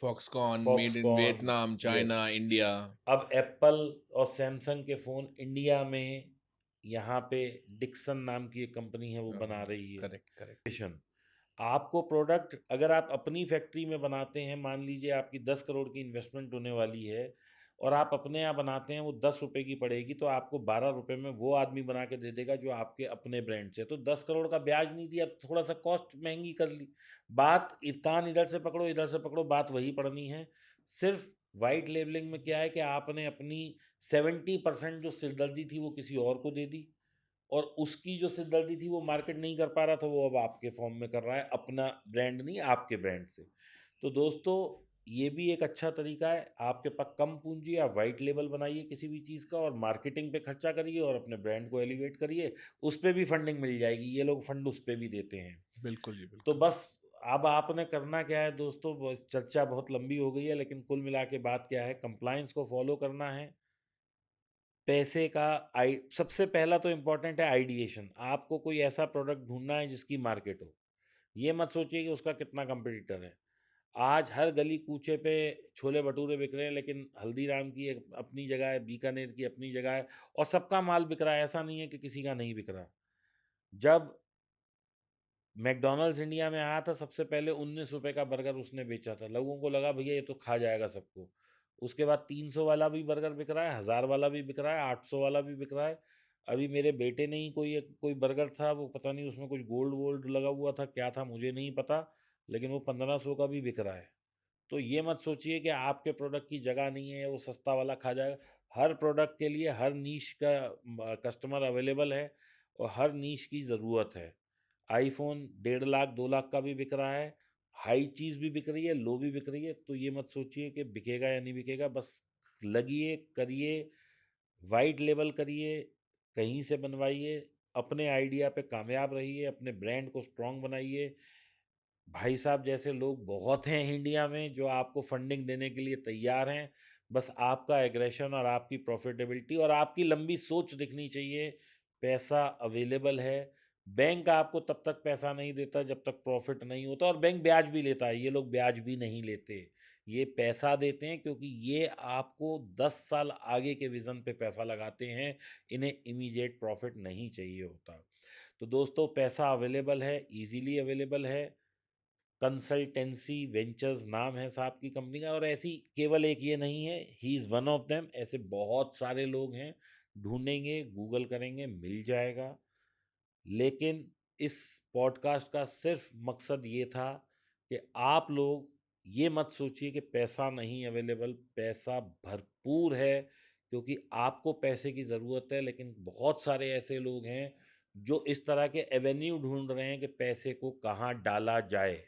Foxconn made in Foxconn. Vietnam, yes. China, India. अब एप्पल और सैमसंग के फ़ोन इंडिया में, यहाँ पे डिक्सन नाम की एक कंपनी है, वो बना रही है। Correct correct. Vision। आपको प्रोडक्ट अगर आप अपनी फैक्ट्री में बनाते हैं, मान लीजिए आपकी 10 करोड़ की इन्वेस्टमेंट होने वाली है, और आप अपने यहाँ बनाते हैं, वो 10 रुपए की पड़ेगी, तो आपको 12 रुपए में वो आदमी बना के दे देगा जो आपके अपने ब्रांड से। तो 10 करोड़ का ब्याज नहीं दिया, थोड़ा सा कॉस्ट महंगी कर ली। बात कान इधर से पकड़ो इधर से पकड़ो, बात वही पड़नी है। सिर्फ वाइट लेबलिंग में क्या है कि आपने अपनी 70% जो सिरदर्दी थी वो किसी और को दे दी, और उसकी जो सिरदर्दी थी वो मार्केट नहीं कर पा रहा था, वो अब आपके फॉर्म में कर रहा है, अपना ब्रांड नहीं, आपके ब्रांड से। तो दोस्तों, ये भी एक अच्छा तरीका है, आपके पास कम पूंजी, आप वाइट लेबल बनाइए किसी भी चीज़ का और मार्केटिंग पे खर्चा करिए और अपने ब्रांड को एलिवेट करिए, उस पे भी फंडिंग मिल जाएगी, ये लोग फंड उस पे भी देते हैं। बिल्कुल जी, तो बिल्कुल। बस अब आपने करना क्या है दोस्तों, चर्चा बहुत लंबी हो गई है, लेकिन कुल मिला के बात क्या है, कंप्लायंस को फॉलो करना है। पैसे का आई सबसे पहला तो इम्पोर्टेंट है आइडिएशन। आपको कोई ऐसा प्रोडक्ट ढूंढना है जिसकी मार्केट हो। ये मत सोचिए कि उसका कितना कंपटीटर है। आज हर गली कूचे पे छोले भटूरे बिक रहे हैं, लेकिन हल्दीराम की एक अपनी जगह है, बीकानेर की अपनी जगह है और सबका माल बिक रहा है। ऐसा नहीं है कि किसी का नहीं बिक रहा। जब मैकडॉनल्ड्स इंडिया में आया था, सबसे पहले 19 रुपए का बर्गर उसने बेचा था। लोगों को लगा भैया ये तो खा जाएगा सबको। उसके बाद 300 वाला भी बर्गर बिक रहा है, 1000 वाला भी बिक रहा है, 800 वाला भी बिक रहा है। अभी मेरे बेटे ने ही कोई बर्गर था, वो पता नहीं उसमें कुछ गोल्ड वोल्ड लगा हुआ था, क्या था मुझे नहीं पता, लेकिन वो 1500 का भी बिक रहा है। तो ये मत सोचिए कि आपके प्रोडक्ट की जगह नहीं है, वो सस्ता वाला खा जाएगा। हर प्रोडक्ट के लिए हर नीश का कस्टमर अवेलेबल है और हर नीश की ज़रूरत है। आईफ़ोन 1.5 लाख 2 लाख का भी बिक रहा है, हाई चीज़ भी बिक रही है, लो भी बिक रही है। तो ये मत सोचिए कि बिकेगा या नहीं बिकेगा, बस लगिए, करिए, व्हाइट लेबल करिए, कहीं से बनवाइए, अपने आइडिया पे कामयाब रहिए, अपने ब्रांड को स्ट्रॉन्ग बनाइए। भाई साहब जैसे लोग बहुत हैं इंडिया में जो आपको फंडिंग देने के लिए तैयार हैं। बस आपका एग्रेशन और आपकी प्रॉफिटेबिलिटी और आपकी लंबी सोच दिखनी चाहिए। पैसा अवेलेबल है। बैंक आपको तब तक पैसा नहीं देता जब तक प्रॉफिट नहीं होता और बैंक ब्याज भी लेता है। ये लोग ब्याज भी नहीं लेते। ये पैसा देते हैं क्योंकि ये आपको 10 साल आगे के विज़न पे पैसा लगाते हैं। इन्हें इमीडिएट प्रॉफिट नहीं चाहिए होता। तो दोस्तों पैसा अवेलेबल है, ईज़िली अवेलेबल है। कंसल्टेंसी वेंचर्स नाम है साहब की कंपनी का और ऐसी केवल एक ये नहीं है, he is one of them. ऐसे बहुत सारे लोग हैं, ढूंढेंगे, गूगल करेंगे, मिल जाएगा। लेकिन इस पॉडकास्ट का सिर्फ मकसद ये था कि आप लोग ये मत सोचिए कि पैसा नहीं अवेलेबल, पैसा भरपूर है क्योंकि आपको पैसे की ज़रूरत है। लेकिन बहुत सारे ऐसे लोग हैं जो इस तरह के एवेन्यू ढूंढ रहे हैं कि पैसे को कहाँ डाला जाए।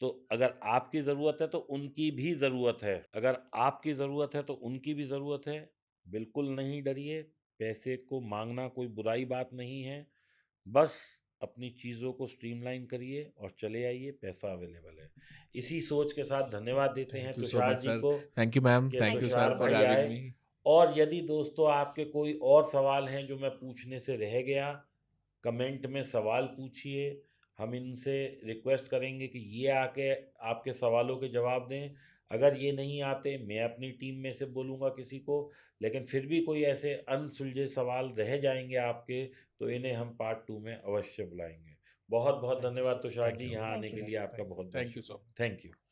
तो अगर आपकी ज़रूरत है तो उनकी भी ज़रूरत है। अगर आपकी ज़रूरत है तो उनकी भी ज़रूरत है। बिल्कुल नहीं डरिए, पैसे को माँगना कोई बुराई बात नहीं है। बस अपनी चीज़ों को स्ट्रीमलाइन करिए और चले आइए, पैसा अवेलेबल है। इसी सोच के साथ धन्यवाद देते हैं thank you so Tushar much ji sir. को थैंक यू मैम, कि thank thank you you so Tushar sir for भाई मच। हैविंग आए। मी। और यदि दोस्तों आपके कोई और सवाल हैं जो मैं पूछने से रह गया, कमेंट में सवाल पूछिए। हम इनसे रिक्वेस्ट करेंगे कि ये आके आपके सवालों के जवाब दें। अगर ये नहीं आते, मैं अपनी टीम में से बोलूँगा किसी को, लेकिन फिर भी कोई ऐसे अनसुलझे सवाल रह जाएँगे आपके, तो इन्हें हम पार्ट 2 में अवश्य बुलाएँगे। बहुत-बहुत थैंक यू धन्यवाद sir, Tushar thank ji, you, यहाँ आने थैंक यू के लिए सर। आपका बहुत-बहुत थैंक यू सो शुक्रिया। मच। Thank you.